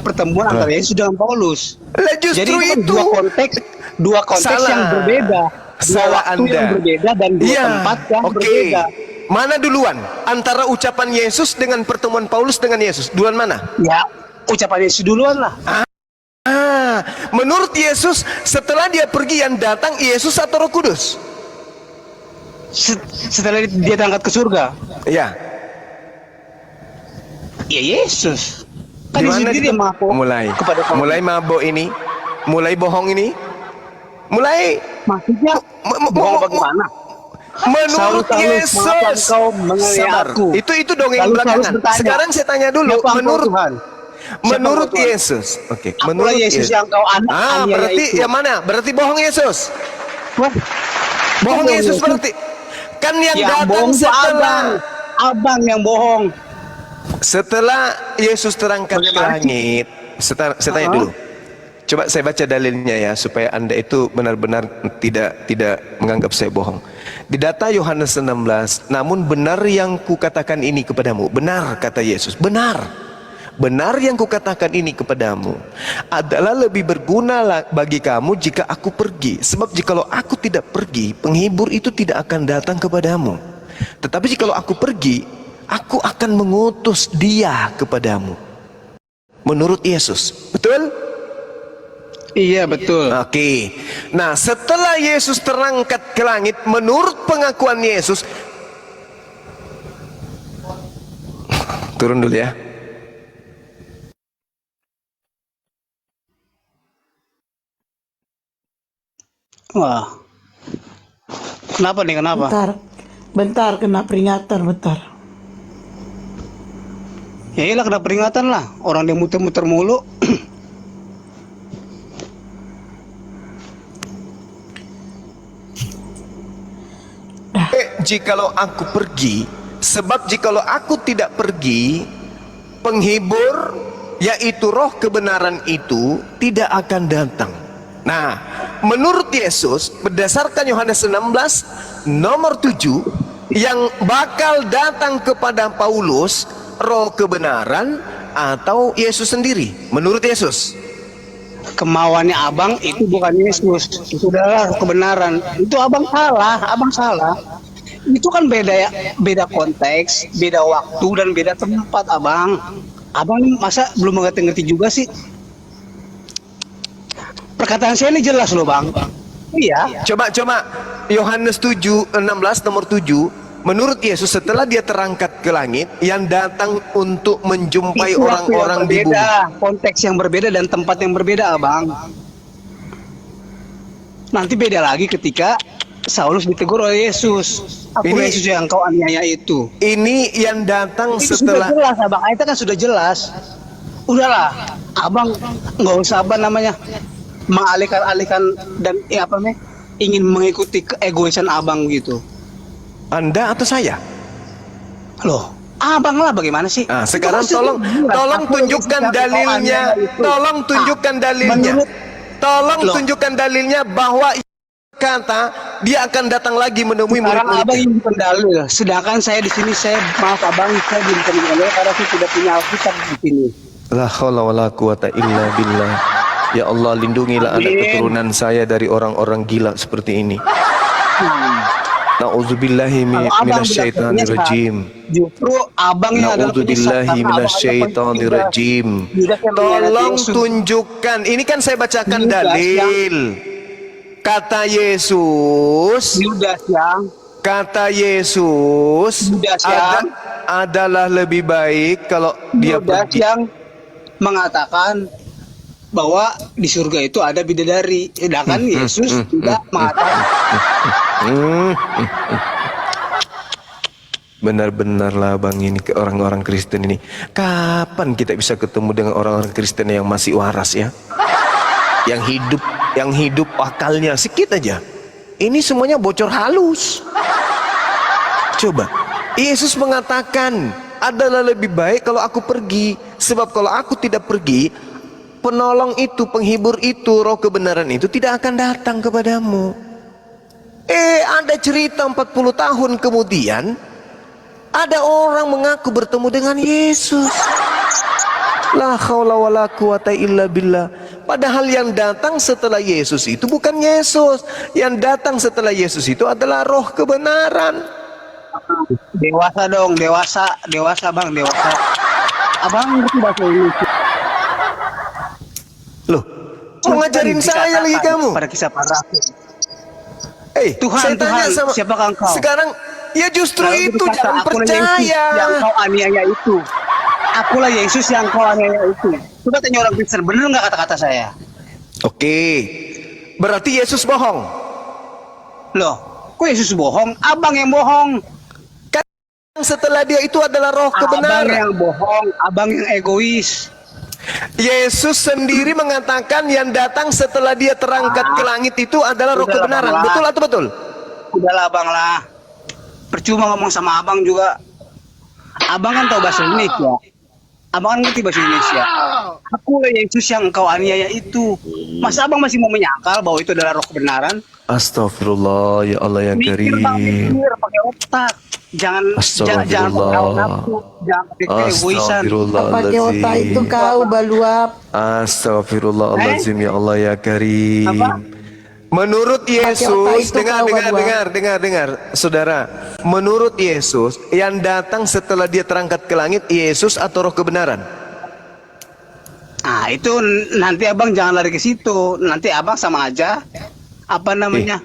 pertemuan antara Yesus dengan Paulus. Lah Jadi justru itu kan dua konteks Salah. yang berbeda, dua Salah waktu Anda. yang berbeda dan dua Iya, tempat yang oke. berbeda. Mana duluan antara ucapan Yesus dengan pertemuan Paulus dengan Yesus? Duluan mana? Ya, ucapan Yesus duluan lah. Menurut Yesus setelah dia pergi yang datang Yesus atau Roh Kudus? Setelah dia terangkat ke surga, Ya. ya Yesus. Kan Yesus Gimana sendiri itu? yang mabuk kepada Paulus. Mulai mabuk ini, mulai bohong ini, mulai Maksudnya bohong bagaimana? menurut Saulus, Yesus. mengapa engkau menganiaya Sabar. aku? Itu dongeng Lalu Saulus belakangan. bertanya, Sekarang saya tanya dulu, "Siapa engkau, menurut Tuhan?" menurut Siapa engkau, Tuhan? Yesus. Oke, Akulah menurut Yesus yang kau aniaya berarti itu. yang mana? Berarti bohong Yesus. Wah, Bohong bohong Yesus Yesus. berarti. Kan yang yang datang bohong itu setelah abang yang bohong. setelah Yesus terangkat ke langit. Saya tanya dulu. Coba saya baca dalilnya ya supaya Anda itu benar-benar tidak menganggap saya bohong. Di data Yohanes 16, namun benar yang kukatakan ini kepadamu. Benar kata Yesus, benar. Benar yang kukatakan ini kepadamu adalah lebih berguna bagi kamu jika aku pergi. Sebab jikalau aku tidak pergi, penghibur itu tidak akan datang kepadamu. Tetapi jikalau aku pergi, aku akan mengutus dia kepadamu. Menurut Yesus, betul? Iya betul. Oke. Nah, setelah Yesus terangkat ke langit, menurut pengakuan Yesus, turun dulu ya. Wah. Kenapa nih? Kenapa? Bentar kena peringatan, bentar. Ya iyalah kena peringatan lah. Orang dia muter-muter mulu. Jikalau aku pergi, sebab jikalau aku tidak pergi, penghibur yaitu roh kebenaran itu tidak akan datang. Nah, menurut Yesus berdasarkan Yohanes 16 nomor 7, yang bakal datang kepada Paulus roh kebenaran atau Yesus sendiri? Menurut Yesus, Kemauannya abang itu bukan Yesus. Itu adalah kebenaran. Itu abang salah. Itu kan beda konteks, beda waktu dan beda tempat abang. Abang masa belum ngerti juga sih? Perkataan saya ini jelas loh bang. Iya. coba Yohanes 7:16 nomor 7, menurut Yesus setelah dia terangkat ke langit, yang datang untuk menjumpai Itu waktu orang-orang yang di bumi. berbeda, konteks yang berbeda dan tempat yang berbeda abang. Nanti beda lagi ketika Saulus ditegur oleh Yesus. Aku Ini- Yesus yang kau aniaya itu. Ini yang datang Itu setelah sudah jelas abang. Itu kan sudah jelas. Udahlah, abang nggak usah mengalihkan dan ingin mengikuti keegoisan abang gitu. Anda atau saya. Loh, abang lah bagaimana sih? Nah, sekarang Itu kan sudah jelas. tolong Aku tunjukkan Yesus yang kau dalilnya. aniaya itu. Tolong tunjukkan dalilnya. menurut- Tolong Loh. tunjukkan dalilnya bahwa kata dia akan datang lagi menemui Sekarang abang murid-muridnya. ingin pendalil, sedangkan saya di sini maaf abang, saya belum pendalil karena saya tidak punya Alkitab di sini. La haula wala quwata illa billah. Ya Allah, lindungilah anak Amin. keturunan saya dari orang-orang gila seperti ini. Na'udzubillahi Kalau abang minasyaitonirrajim. justru abang yang adalah Na'udzubillahi minasyaitonirrajim. Tolong tunjukkan. Ini kan saya bacakan Yudas dalil. Kata Yesus, kata Yesus Yudas yang- adalah lebih baik kalau dia Yudas pergi. yang mengatakan bahwa di surga itu ada bidadari, sedangkan Yesus tidak mengatakan. Benar-benarlah bang, ini ke orang-orang Kristen ini. Kapan kita bisa ketemu dengan orang-orang Kristen yang masih waras ya? Yang hidup akalnya sedikit aja. Ini semuanya bocor halus. Coba, Yesus mengatakan adalah lebih baik kalau aku pergi, sebab kalau aku tidak pergi, penolong itu, penghibur itu, roh kebenaran itu tidak akan datang kepadamu. Ada cerita 40 tahun kemudian Ada orang mengaku bertemu dengan Yesus. La haula wala quwata illa billah. Padahal yang datang setelah Yesus itu bukan Yesus. Yang datang setelah Yesus itu adalah roh kebenaran. Dewasa dong, dewasa bang, dewasa. Abang ngerti bahasa Indonesia? Loh, mau ngajarin saya lagi kamu? Pada kisah para rasul. Tuhan, saya tanya sama siapakah engkau? sekarang, ya justru Lalu itu berkata, jangan "Akulah percaya. Yesus yang kau aniaya itu. Akulah Yesus yang kau aniaya itu." Coba tanya orang Kristen, bener nggak kata-kata saya? Oke, berarti Yesus bohong. Loh, kok Yesus bohong? Abang yang bohong. Kan setelah dia itu adalah roh Abang kebenaran. yang bohong, abang yang egois. Yesus sendiri mengatakan yang datang setelah dia terangkat ke langit itu adalah roh Udahlah, kebenaran. Bang. Betul atau betul? Udahlah abang lah. Percuma ngomong sama abang juga. Abang kan tahu bahasa Indonesia. Abang kan ngerti bahasa Indonesia. Akulah Yesus yang kau aniaya itu. Masa abang masih mau menyangkal bahwa itu adalah roh kebenaran? Astagfirullah, ya Allah yang Mikir bang, mikir pakai otak. Jangan pakai hawa nafsu, jangan pakai keegoisan. Pakai otak itu kau baluap. Astagfirullahaladzim, ya Allah ya Karim. Apa? Menurut Yesus, otak itu dengar, kau dengar, saudara. Menurut Yesus, yang datang setelah dia terangkat ke langit, Yesus atau roh kebenaran? Nah itu nanti abang jangan lari ke situ. Nanti abang sama aja. Apa namanya?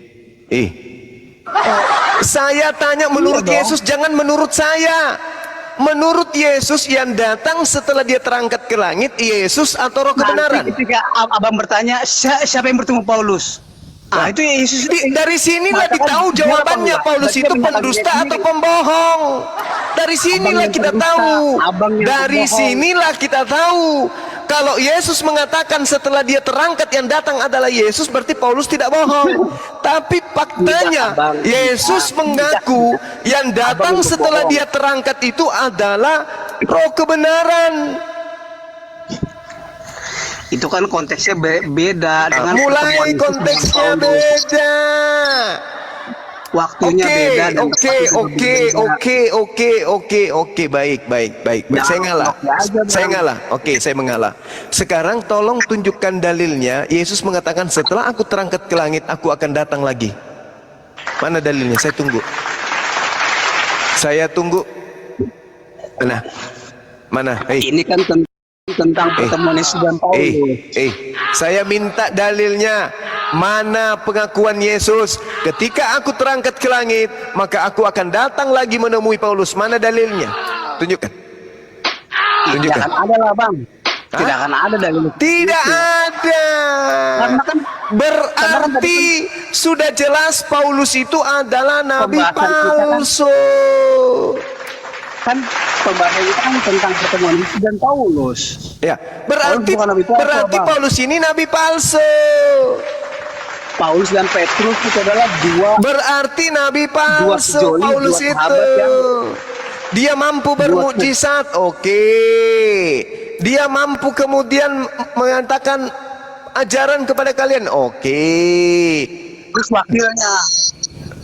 Saya tanya menurut Iya dong. Yesus, jangan menurut saya. Menurut Yesus yang datang setelah dia terangkat ke langit, Yesus atau roh kebenaran? Nanti ketika abang bertanya, siapa yang bertemu Paulus? Ah, itu Yesus. Dari sinilah Maka ditahu dia jawabannya, apa? Paulus Berarti itu dia pendusta menyalahkan atau diri. pembohong. Dari sinilah yang kita pendusta, tahu. abang yang Dari pembohong. sinilah kita tahu. Kalau Yesus mengatakan setelah dia terangkat yang datang adalah Yesus, berarti Paulus tidak bohong. Tapi faktanya Abang. Yesus Tidak. mengaku yang datang Abang itu setelah bohong. dia terangkat itu adalah roh kebenaran. Itu kan konteksnya beda dengan Mulai pertemuan Yesus konteksnya dengan Paulus. beda. Waktunya beda dan tempatnya Oke, baik. Jangan Saya ngalah. blok aja, Bang. Saya ngalah. Oke, saya mengalah. Sekarang tolong tunjukkan dalilnya. Yesus mengatakan setelah aku terangkat ke langit, aku akan datang lagi. Mana dalilnya? Saya tunggu. Mana? Ini kan tentang pertemuan Yesus dan Paulus. Saya minta dalilnya. Mana pengakuan Yesus? Ketika aku terangkat ke langit, maka aku akan datang lagi menemui Paulus. Mana dalilnya? Tunjukkan. Tidak akan ada lah bang. Tidak akan ada dalil. Tidak ada. Karena kan Berarti sudah jelas Paulus itu adalah nabi Pembahasan kita kan- palsu. kan pembahasan kita kan tentang pertemuan Yesus dan Paulus. Ya, berarti Paulus bukan nabi palsu, Bang. Paulus ini nabi palsu. Paulus dan Petrus itu adalah dua. Berarti nabi palsu sejoli, Paulus dua itu. sahabat yang- Dia mampu bermukjizat. Oke. Dia mampu kemudian mengatakan ajaran kepada kalian. Oke. Terus wakilnya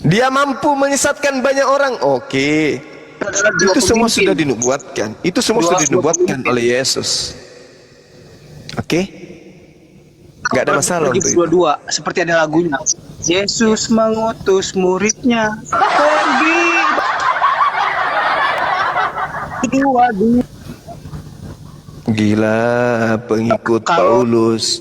Dia mampu menyesatkan banyak orang. Oke. adalah dua Itu semua pemimpin. sudah dinubuatkan. Itu semua Dua sudah dinubuatkan pemimpin. oleh Yesus. Oke. Gak ada masalah untuk itu. Dua-dua seperti ada lagunya. Yesus mengutus muridnya pergi. Dua-dua. Gila pengikut Kalau- Paulus.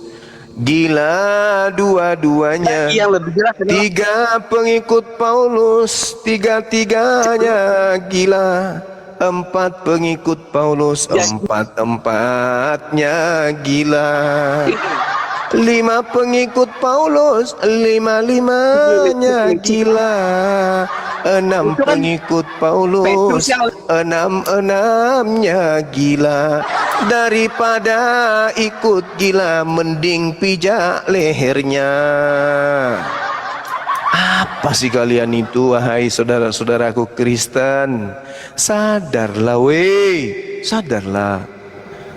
Gila dua-duanya. Yang lebih jelas adalah Tiga pengikut Paulus, tiga-tiganya gila. Empat pengikut Paulus, Ya. empat-empatnya gila. Lima pengikut Paulus, lima-limanya gila. Enam Itu kan pengikut Petrus Paulus, yang- enam-enamnya gila. Daripada ikut gila, mending pijak lehernya. Apa sih kalian itu, wahai saudara-saudaraku Kristen? Sadarlah weh, sadarlah.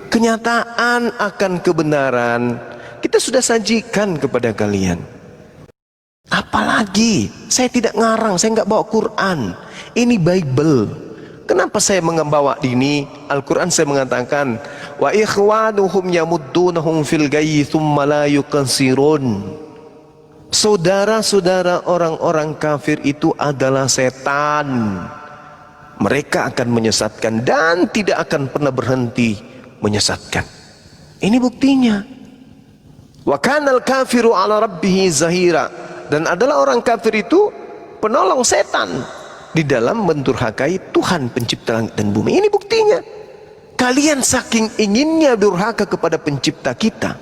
Kenyataan akan kebenaran kita sudah sajikan kepada kalian. Apalagi, saya tidak ngarang, saya nggak bawa Quran. Ini Bible. Kenapa saya membawa ini? Al-Quran saya mengatakan, wa ikhwanuhum yamuddunahum fil gayyi thumma la yuqsirun. Saudara-saudara orang-orang kafir itu adalah setan. Mereka akan menyesatkan dan tidak akan pernah berhenti menyesatkan. Ini buktinya. Wa kanal kafiru ala rabbihi zahira. Dan adalah orang kafir itu penolong setan di dalam mendurhakai Tuhan pencipta langit dan bumi. Ini buktinya. Kalian saking inginnya durhaka kepada pencipta kita,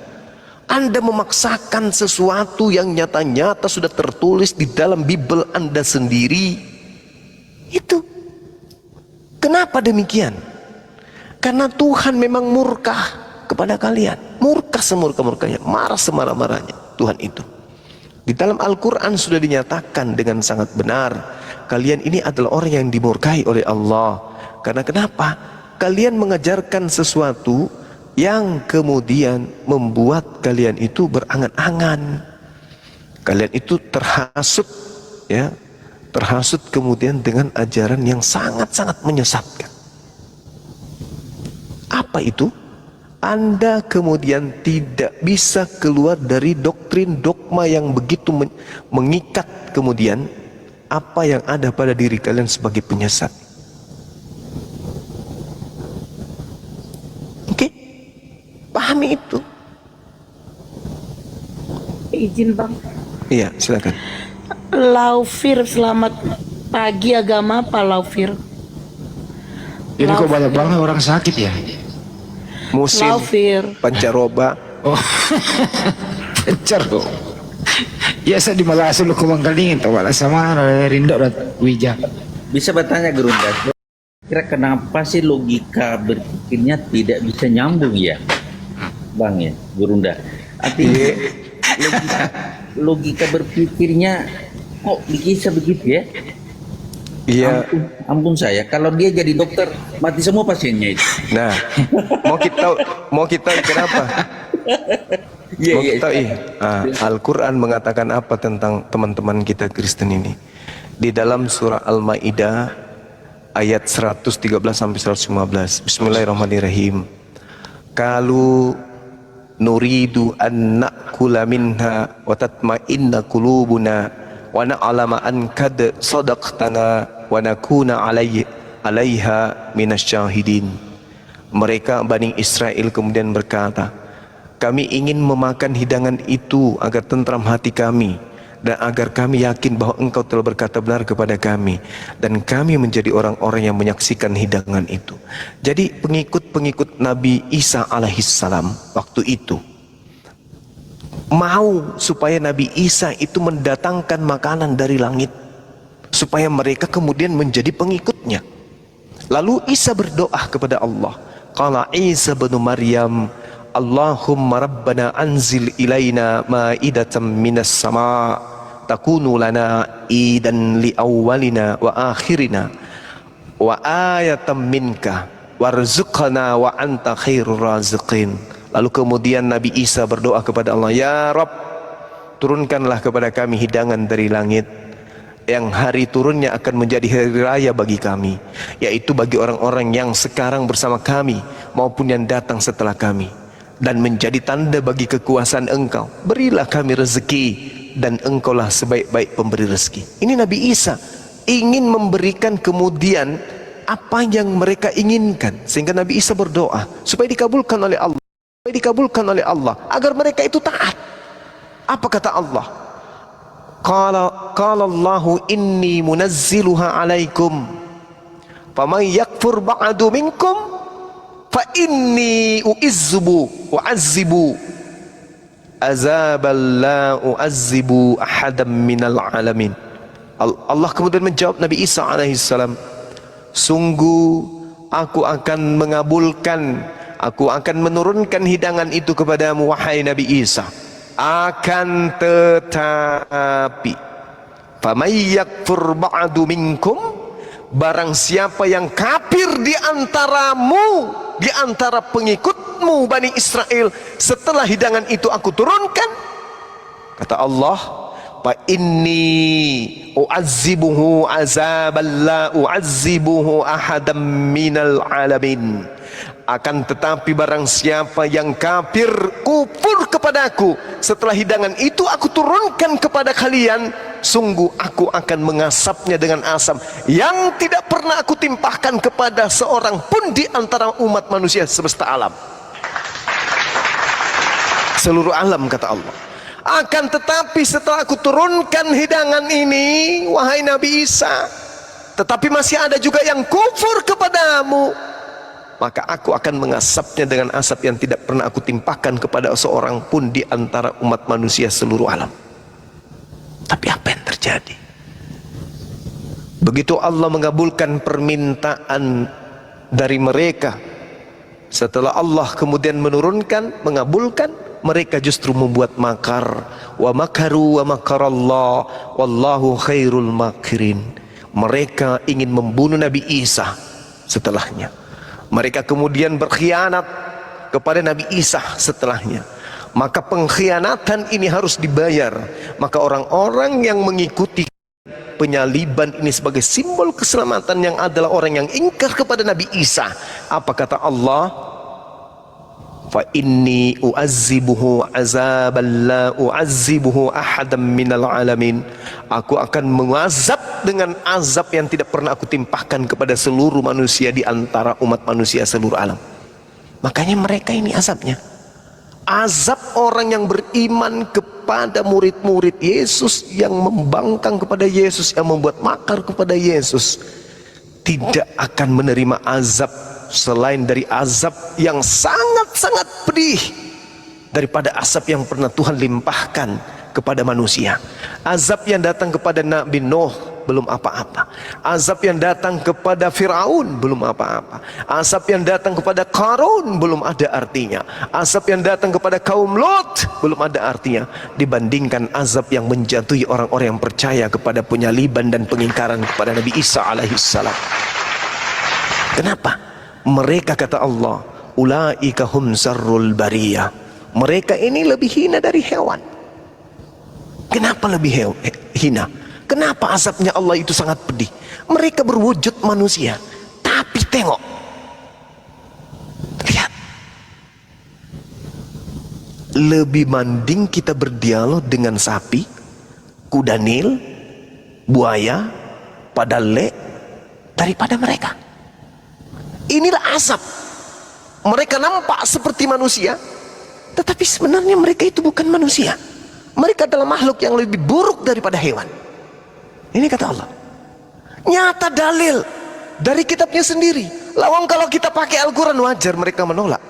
Anda memaksakan sesuatu yang nyata-nyata sudah tertulis di dalam Bible Anda sendiri. Itu. Kenapa demikian? Karena Tuhan memang murka kepada kalian. Murka semurka-murkanya, marah semarah-marahnya Tuhan itu. Di dalam Al-Quran sudah dinyatakan dengan sangat benar, kalian ini adalah orang yang dimurkai oleh Allah. Karena kenapa? Kalian mengajarkan sesuatu yang kemudian membuat kalian itu berangan-angan. Kalian itu terhasut, ya, terhasut kemudian dengan ajaran yang sangat-sangat menyesatkan. Apa itu? Anda kemudian tidak bisa keluar dari doktrin dogma yang begitu mengikat kemudian apa yang ada pada diri kalian sebagai penyesat. Oke? Pahami itu. Izin Bang. Iya, silakan. Laufir, selamat pagi. Agama apa Laufir? Ini kok banyak banget orang sakit ya? Musim Laufir. pancaroba. Oh, pencar kok. Biasa di Malasa lu kumangkalingin tau wala sama Rindo dan Wija. Bisa bertanya Gerunda, kira kenapa sih logika berpikirnya tidak bisa nyambung ya, Bang ya, Gerunda? Artinya logika berpikirnya kok bisa begitu ya? Iya. Ampun saya, kalau dia jadi dokter mati semua pasiennya itu. Nah, mau kita kenapa? Mau kita Al-Quran mengatakan apa tentang teman-teman kita Kristen ini? Di dalam surah Al-Maidah ayat 113 sampai 115. Bismillahirrahmanirrahim. Qalu nuridu an na'kula minha wa tatma'inna qulubuna wa na'lama an kad sadaqtana wa nakuna alaiha minasyahidin. Mereka Bani Israel kemudian berkata, kami ingin memakan hidangan itu agar tentram hati kami dan agar kami yakin bahwa engkau telah berkata benar kepada kami dan kami menjadi orang-orang yang menyaksikan hidangan itu. Jadi pengikut-pengikut Nabi Isa alaihissalam waktu itu mau supaya Nabi Isa itu mendatangkan makanan dari langit supaya mereka kemudian menjadi pengikutnya. Lalu Isa berdoa kepada Allah. Qala Isa bin Maryam, Allahumma rabbana anzil ilaina ma'idatan minas sama' takunu lana idan li awwalina wa akhirina wa ayatan minka warzuqna wa anta khairur raziqin. Lalu kemudian Nabi Isa berdoa kepada Allah, ya Rabb, turunkanlah kepada kami hidangan dari langit yang hari turunnya akan menjadi hari raya bagi kami, yaitu bagi orang-orang yang sekarang bersama kami maupun yang datang setelah kami, dan menjadi tanda bagi kekuasaan engkau. Berilah kami rezeki dan engkaulah sebaik-baik pemberi rezeki. Ini Nabi Isa ingin memberikan kemudian apa yang mereka inginkan, sehingga Nabi Isa berdoa supaya dikabulkan oleh Allah, agar mereka itu taat. Apa kata Allah? Qala Allahu inni munazziluha alaikum faman yakfur ba'du minkum fa inni uizzubu wa azzibu azabal la uazzibu ahadam minal alamin. Allah kemudian menjawab Nabi Isa alaihissalam, sungguh aku akan mengabulkan, aku akan menurunkan hidangan itu kepadamu wahai Nabi Isa. Akan tetapi famay yakfur ba'du minkum, barang siapa yang kafir di antaramu, di antara pengikutmu Bani Israel setelah hidangan itu aku turunkan, kata Allah, fa inni u'azzibuhu azaban la u'azzibuhu ahadam minal alamin. Akan tetapi barang siapa yang kafir, kufur kepadaku, setelah hidangan itu aku turunkan kepada kalian, sungguh aku akan mengasapnya dengan asap yang tidak pernah aku timpahkan kepada seorang pun di antara umat manusia semesta alam. Seluruh alam, kata Allah. Akan tetapi setelah aku turunkan hidangan ini, wahai Nabi Isa, tetapi masih ada juga yang kufur kepadamu, maka aku akan mengasapnya dengan asap yang tidak pernah aku timpahkan kepada seorang pun di antara umat manusia seluruh alam. Tapi apa yang terjadi? Begitu Allah mengabulkan permintaan dari mereka, setelah Allah kemudian menurunkan, mengabulkan, mereka justru membuat makar. Wa makaru wa makarallah wallahu khairul makirin. Mereka ingin membunuh Nabi Isa setelahnya. Mereka kemudian berkhianat kepada Nabi Isa setelahnya. Maka pengkhianatan ini harus dibayar. Maka orang-orang yang mengikuti penyaliban ini sebagai simbol keselamatan, yang adalah orang yang ingkar kepada Nabi Isa. Apa kata Allah? Fa inni u'azzibuhu azaban la u'azzibuhu ahadam minal alamin. Aku akan mengazab dengan azab yang tidak pernah aku timpahkan kepada seluruh manusia di antara umat manusia seluruh alam. Makanya mereka ini azabnya, azab orang yang beriman kepada murid-murid Yesus, yang membangkang kepada Yesus, yang membuat makar kepada Yesus, tidak akan menerima azab selain dari azab yang sangat-sangat pedih daripada azab yang pernah Tuhan limpahkan kepada manusia. Azab yang datang kepada Nabi Nuh belum apa-apa. Azab yang datang kepada Firaun belum apa-apa. Azab yang datang kepada Qarun belum ada artinya. Azab yang datang kepada kaum Lot belum ada artinya dibandingkan azab yang menjatuhi orang-orang yang percaya kepada penyaliban dan pengingkaran kepada Nabi Isa alaihissalam. Kenapa? Mereka, kata Allah, ulaika hum sarrul bariyah. Mereka ini lebih hina dari hewan. Kenapa lebih hina? Kenapa azabnya Allah itu sangat pedih? Mereka berwujud manusia, tapi tengok, lihat, lebih mending kita berdialog dengan sapi, kuda nil, buaya, padale daripada mereka. Inilah azab. Mereka nampak seperti manusia, tetapi sebenarnya mereka itu bukan manusia. Mereka adalah makhluk yang lebih buruk daripada hewan. Ini kata Allah. Nyata dalil dari kitabnya sendiri. Lawang kalau kita pakai Al-Quran wajar mereka menolak.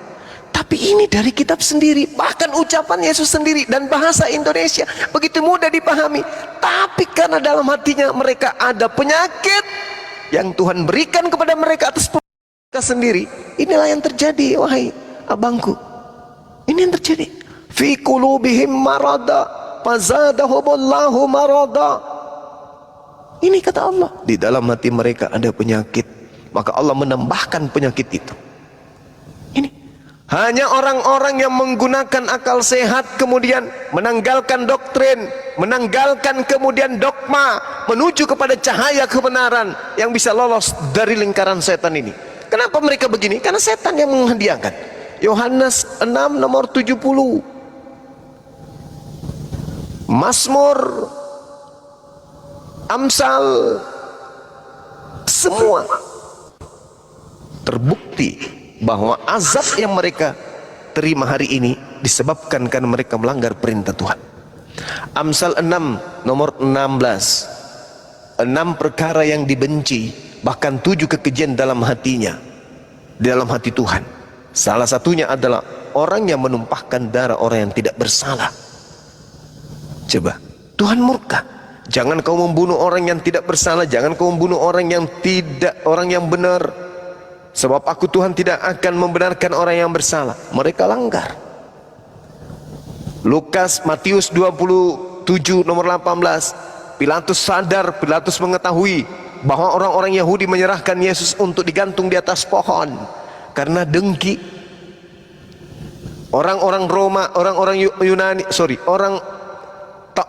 Tapi ini dari kitab sendiri. Bahkan ucapan Yesus sendiri dan bahasa Indonesia begitu mudah dipahami. Tapi karena dalam hatinya mereka ada penyakit yang Tuhan berikan kepada mereka atas mereka sendiri. Inilah yang terjadi, wahai abangku. Ini yang terjadi. Fi qulubihim marada fazadahumullahu marada. Ini kata Allah, di dalam hati mereka ada penyakit, maka Allah menambahkan penyakit itu. Ini hanya orang-orang yang menggunakan akal sehat kemudian menanggalkan doktrin, menanggalkan kemudian dogma, menuju kepada cahaya kebenaran yang bisa lolos dari lingkaran setan ini. Kenapa mereka begini? Karena setan yang menghadiahkan. Yohanes 6 nomor 70, Mazmur, Amsal, semua terbukti bahwa azab yang mereka terima hari ini disebabkan karena mereka melanggar perintah Tuhan. Amsal 6 nomor 16, 6 perkara yang dibenci, bahkan 7 kekejian dalam hatinya, di dalam hati Tuhan. Salah satunya adalah orang yang menumpahkan darah orang yang tidak bersalah. Coba, Tuhan murka. Jangan kau membunuh orang yang tidak bersalah, jangan kau membunuh orang yang benar. Sebab aku Tuhan tidak akan membenarkan orang yang bersalah. Mereka langgar. Matius 27 nomor 18. Pilatus sadar, Pilatus mengetahui bahwa orang-orang Yahudi menyerahkan Yesus untuk digantung di atas pohon karena dengki. Orang-orang Roma, orang-orang Yunani, orang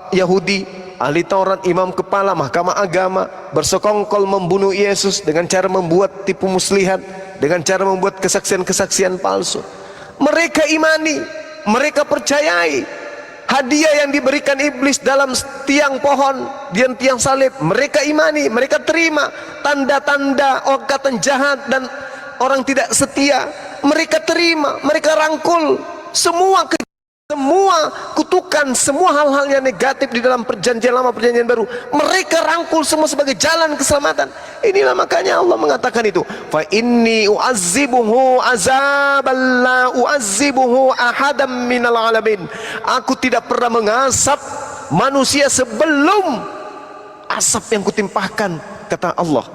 Yahudi, ahli Taurat, imam kepala mahkamah agama, bersekongkol membunuh Yesus dengan cara membuat tipu muslihat, dengan cara membuat kesaksian-kesaksian palsu. Mereka imani, mereka percayai hadiah yang diberikan iblis dalam tiang pohon dan tiang salib. Mereka imani, mereka terima tanda-tanda orang jahat dan orang tidak setia. Mereka terima, mereka rangkul semua kutukan, semua hal-hal yang negatif di dalam perjanjian lama, perjanjian baru. Mereka rangkul semua sebagai jalan keselamatan. Inilah makanya Allah mengatakan itu, fa inni u'azzibuhu azaban la u'azzibuhu ahadam minal alamin. Aku tidak pernah mengasap manusia sebelum asap yang kutimpahkan, kata Allah.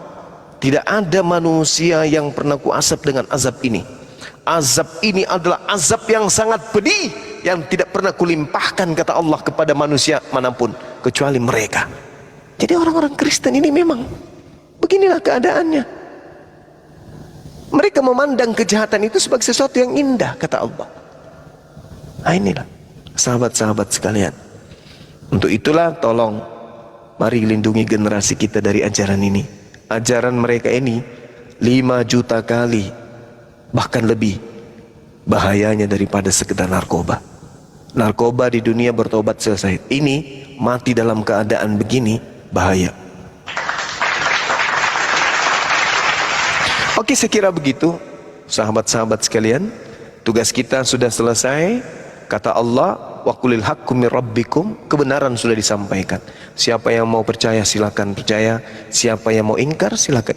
Tidak ada manusia yang pernah kuasap dengan azab ini. Azab ini adalah azab yang sangat pedih, yang tidak pernah kulimpahkan, kata Allah, kepada manusia manapun kecuali mereka. Jadi orang-orang Kristen ini memang beginilah keadaannya. Mereka memandang kejahatan itu sebagai sesuatu yang indah, kata Allah. Nah, inilah sahabat-sahabat sekalian. Untuk itulah tolong mari lindungi generasi kita dari ajaran ini. Ajaran mereka ini 5 juta kali bahkan lebih bahayanya daripada sekedar narkoba. Narkoba di dunia bertobat selesai. Ini mati dalam keadaan begini, bahaya. Oke, saya kira begitu sahabat-sahabat sekalian. Tugas kita sudah selesai. Kata Allah, wa qulil haqqu mir rabbikum, kebenaran sudah disampaikan. Siapa yang mau percaya silakan percaya, siapa yang mau ingkar silakan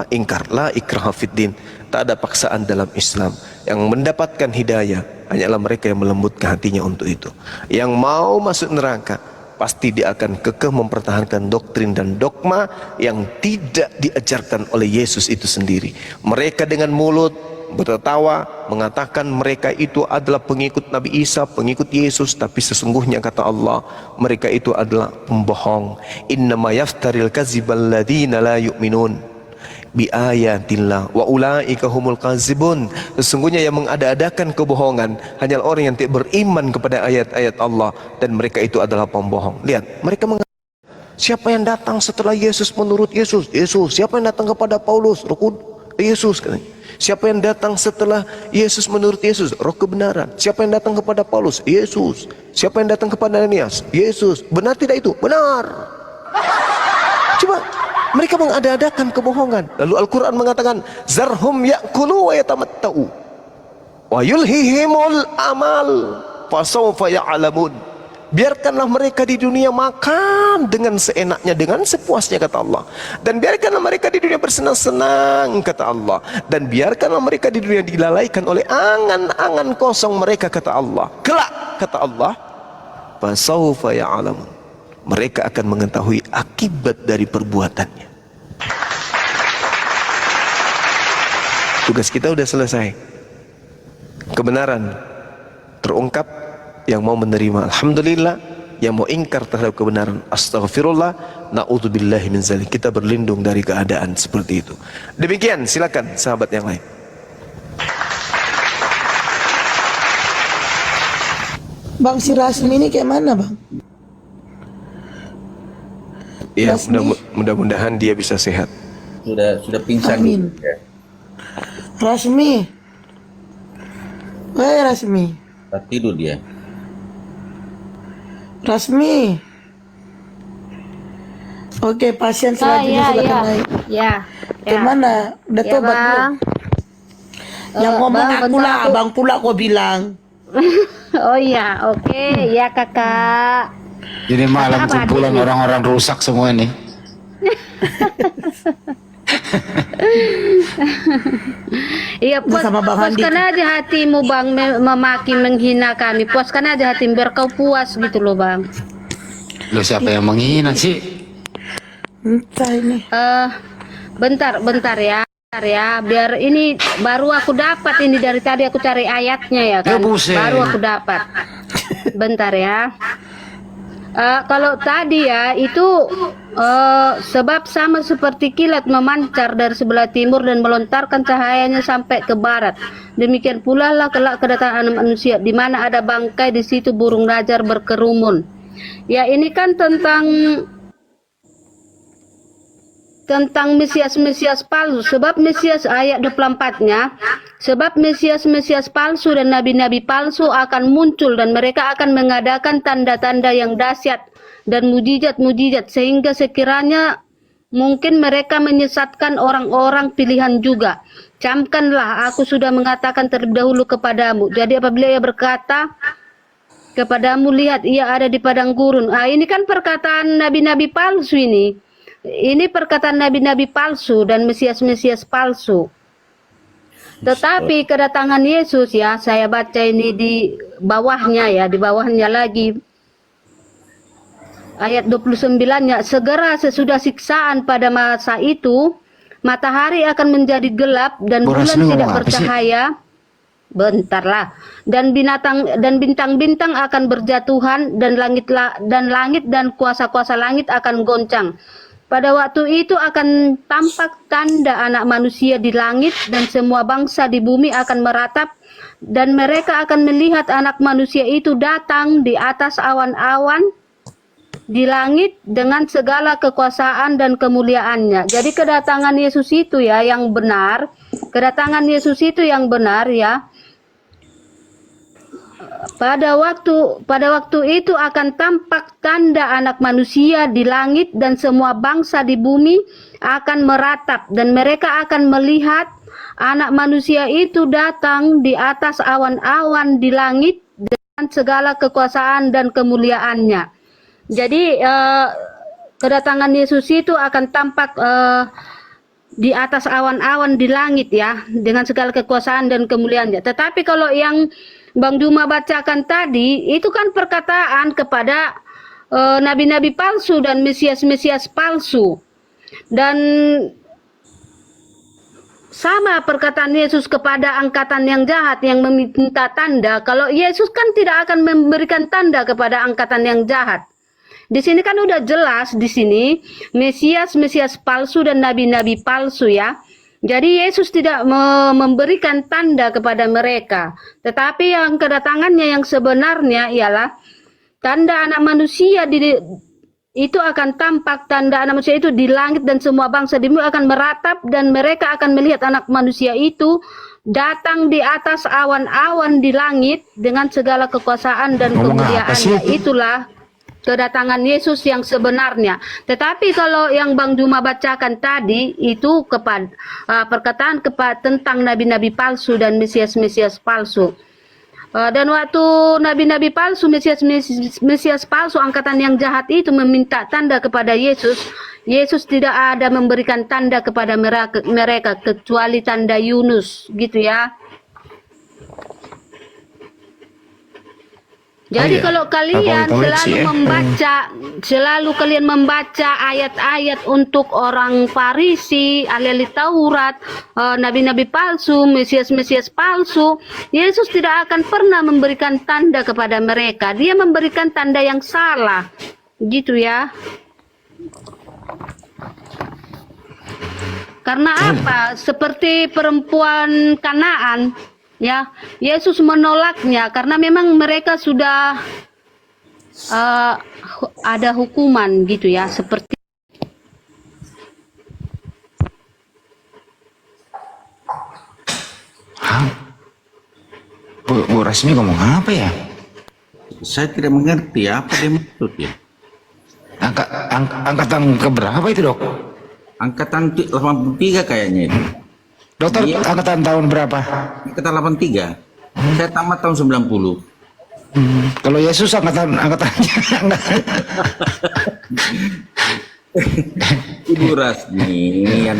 ingkar. La ikraha fiddin. Tak ada paksaan dalam Islam. Yang mendapatkan hidayah hanyalah mereka yang melembutkan hatinya untuk itu. Yang mau masuk neraka pasti dia akan kekeh mempertahankan doktrin dan dogma yang tidak diajarkan oleh Yesus itu sendiri. Mereka dengan mulut bertertawa mengatakan mereka itu adalah pengikut Nabi Isa, pengikut Yesus, tapi sesungguhnya kata Allah mereka itu adalah pembohong. Innama yaftaril kadzibal ladzina la yu'minun bi ayatillah wa ulaika humul kadzibun. Sesungguhnya yang mengada-adakan kebohongan hanyalah orang yang tidak beriman kepada ayat-ayat Allah, dan mereka itu adalah pembohong. Lihat, mereka mengatakan siapa yang datang setelah Yesus menurut Yesus? Yesus. Siapa yang datang kepada Paulus? Yesus katanya. Siapa yang datang setelah Yesus menurut Yesus? Roh kebenaran. Siapa yang datang kepada Paulus? Yesus. Siapa yang datang kepada Ananias? Yesus. Benar tidak itu? Benar. Coba, mereka mengada-adakan kebohongan. Lalu Al-Quran mengatakan, zarhum ya'kulu wa yatamatta'u wa yulhihimul amal fasawfa ya'lamun. Biarkanlah mereka di dunia makan dengan seenaknya, dengan sepuasnya, kata Allah. Dan biarkanlah mereka di dunia bersenang-senang, kata Allah. Dan biarkanlah mereka di dunia dilalaikan oleh angan-angan kosong mereka, kata Allah. Kelak, kata Allah, fasawfa ya'lamun. Mereka akan mengetahui akibat dari perbuatannya. Tugas kita sudah selesai. Kebenaran terungkap. Yang mau menerima alhamdulillah, yang mau ingkar terhadap kebenaran astaghfirullah, na'udzubillahi min zalik. Kita berlindung dari keadaan seperti itu. Demikian, silakan sahabat yang lain. Bang, si Rasmi ini kayak mana, Bang? Ya, Rasmi. mudah-mudahan dia bisa sehat. Sudah pingsan. Amin. Ya. Rasmi. Woi, Rasmi. Tak tidur dia. Rasmi. Oke, pasien selanjutnya silakan naik. Ya. Gimana? Udah Ya, tobat belum? Bang. Yang ngomong Bang, aku bentar, lah, aku- abang pula kau bilang. Oh iya, oke. Ya, Kakak. Jadi malam Apa, kumpulan Adi? orang-orang rusak semua ini. Iya, Sama Bang Handi. puaskan aja hatimu, Bang, memaki, menghina kami. Puaskan aja hatimu biar kau puas gitu loh, Bang. Loh, siapa yang menghina sih? Entah ini. Bentar ya. Bentar ya, biar ini baru aku dapat ini dari tadi aku cari ayatnya ya kan. Ya, buset. Baru aku dapat. Bentar ya. Kalau tadi ya itu sebab sama seperti kilat memancar dari sebelah timur dan melontarkan cahayanya sampai ke barat. Demikian pula lah kelak kedatangan anak manusia, di mana ada bangkai di situ burung rajar berkerumun. Ya, ini kan tentang Mesias palsu. Sebab Mesias ayat 24-nya, sebab Mesias palsu dan nabi-nabi palsu akan muncul dan mereka akan mengadakan tanda-tanda yang dahsyat dan mujizat-mujizat sehingga sekiranya mungkin mereka menyesatkan orang-orang pilihan juga. Camkanlah, aku sudah mengatakan terlebih dahulu kepadamu. Jadi apabila ia berkata kepadamu, lihat ia ada di padang gurun. Ini kan perkataan nabi-nabi palsu ini. Ini perkataan nabi-nabi palsu dan Mesias-Mesias palsu. Tetapi kedatangan Yesus, ya, saya baca ini di bawahnya, ya, di bawahnya lagi. Ayat 29-nya, segera sesudah siksaan pada masa itu, matahari akan menjadi gelap dan bulan tidak bercahaya. Bentarlah. Dan bintang-bintang akan berjatuhan dan langit dan kuasa-kuasa langit akan goncang. Pada waktu itu akan tampak tanda anak manusia di langit dan semua bangsa di bumi akan meratap dan mereka akan melihat anak manusia itu datang di atas awan-awan di langit dengan segala kekuasaan dan kemuliaannya. Jadi kedatangan Yesus itu, ya, yang benar. Kedatangan Yesus itu yang benar, ya. Pada waktu itu akan tampak tanda anak manusia di langit dan semua bangsa di bumi akan meratap dan mereka akan melihat anak manusia itu datang di atas awan-awan di langit dengan segala kekuasaan dan kemuliaannya. Jadi kedatangan Yesus itu akan tampak di atas awan-awan di langit, ya, dengan segala kekuasaan dan kemuliaannya. Tetapi kalau yang Bang Juma bacakan tadi, itu kan perkataan kepada nabi-nabi palsu dan Mesias-Mesias palsu. Dan sama perkataan Yesus kepada angkatan yang jahat yang meminta tanda. Kalau Yesus kan tidak akan memberikan tanda kepada angkatan yang jahat. Di sini kan udah jelas di sini Mesias palsu dan nabi-nabi palsu, ya. Jadi Yesus tidak memberikan tanda kepada mereka. Tetapi yang kedatangannya yang sebenarnya ialah tanda anak manusia itu akan tampak, tanda anak manusia itu di langit dan semua bangsa di bumi akan meratap dan mereka akan melihat anak manusia itu datang di atas awan-awan di langit dengan segala kekuasaan dan kemuliaannya. Itulah kedatangan Yesus yang sebenarnya. Tetapi kalau yang Bang Juma bacakan tadi itu perkataan tentang nabi-nabi palsu dan Mesias-Mesias palsu. Dan waktu nabi-nabi palsu, Mesias palsu, angkatan yang jahat itu meminta tanda kepada Yesus, Yesus tidak ada memberikan tanda kepada mereka kecuali tanda Yunus, gitu, ya. Jadi kalau kalian selalu kalian membaca ayat-ayat untuk orang Farisi, ahli Taurat, nabi-nabi palsu, Mesias-Mesias palsu, Yesus tidak akan pernah memberikan tanda kepada mereka. Dia memberikan tanda yang salah, gitu, ya. Karena apa? Seperti perempuan Kanaan. Ya, Yesus menolaknya karena memang mereka sudah ada hukuman, gitu, ya, seperti Bu Rasmi ngomong apa ya? Saya tidak mengerti apa dia maksud, ya. Angkatan keberapa itu, Dok? Angkatan 83 kayaknya itu. Dokter, angkatan tahun berapa? Angkatan 83. Saya tamat tahun 90. Kalau Yesus angkatannya Ibu Rasmi yang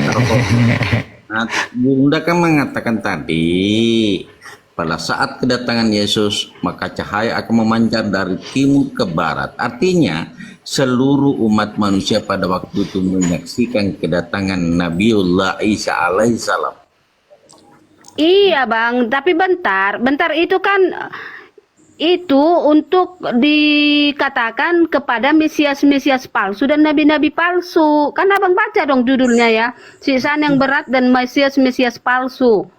nah, Bunda kan mengatakan tadi pada saat kedatangan Yesus maka cahaya akan memancar dari timur ke barat. Artinya seluruh umat manusia pada waktu itu menyaksikan kedatangan Nabiullah Isa alaihissalam. Iya, Bang, tapi bentar itu kan itu untuk dikatakan kepada Mesias-Mesias palsu dan nabi-nabi palsu. Kan Abang baca dong judulnya, ya, siksaan yang berat dan Mesias-Mesias palsu.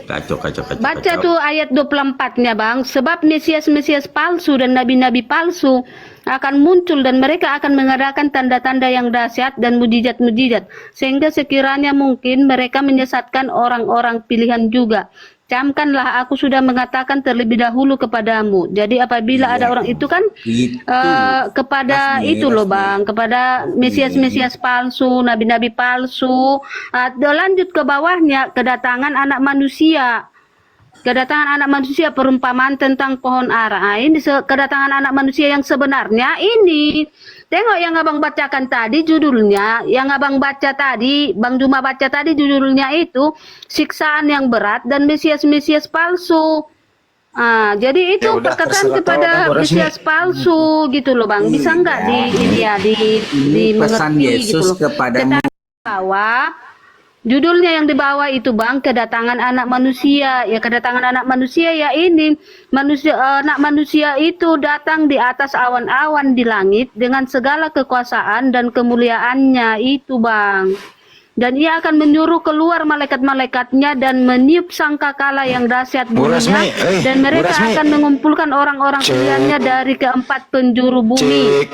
kacau. Baca tuh ayat 24-nya Bang. Sebab Mesias-Mesias palsu dan nabi-nabi palsu akan muncul dan mereka akan mengadakan tanda-tanda yang dahsyat dan mujizat-mujizat. Sehingga sekiranya mungkin mereka menyesatkan orang-orang pilihan juga. Camkanlah, aku sudah mengatakan terlebih dahulu kepadamu. Jadi apabila ada orang itu kan kepada itu loh Bang, kepada Mesias-Mesias palsu, nabi-nabi palsu. Lanjut ke bawahnya, kedatangan anak manusia. Kedatangan anak manusia, perumpamaan tentang pohon ara. Ini kedatangan anak manusia yang sebenarnya ini. Tengok yang abang bacakan tadi judulnya, yang abang baca tadi, Bang Juma baca tadi judulnya itu siksaan yang berat dan Mesias-Mesias palsu. Jadi itu Ya udah, perkataan terserah kepada tahu, Bang, Mesias palsu gitu loh Bang. Bisa nggak Ini pesan mengerti Yesus gitu loh. kepadamu. Bawah judulnya yang di bawah itu Bang, kedatangan anak manusia. Ya kedatangan anak manusia ya ini anak manusia itu datang di atas awan-awan di langit dengan segala kekuasaan dan kemuliaannya itu Bang. Dan ia akan menyuruh keluar malaikat-malaikatnya dan meniup sangkakala yang dahsyat bunyinya, dan mereka akan mengumpulkan orang-orang pilihannya dari keempat penjuru bumi. Cek.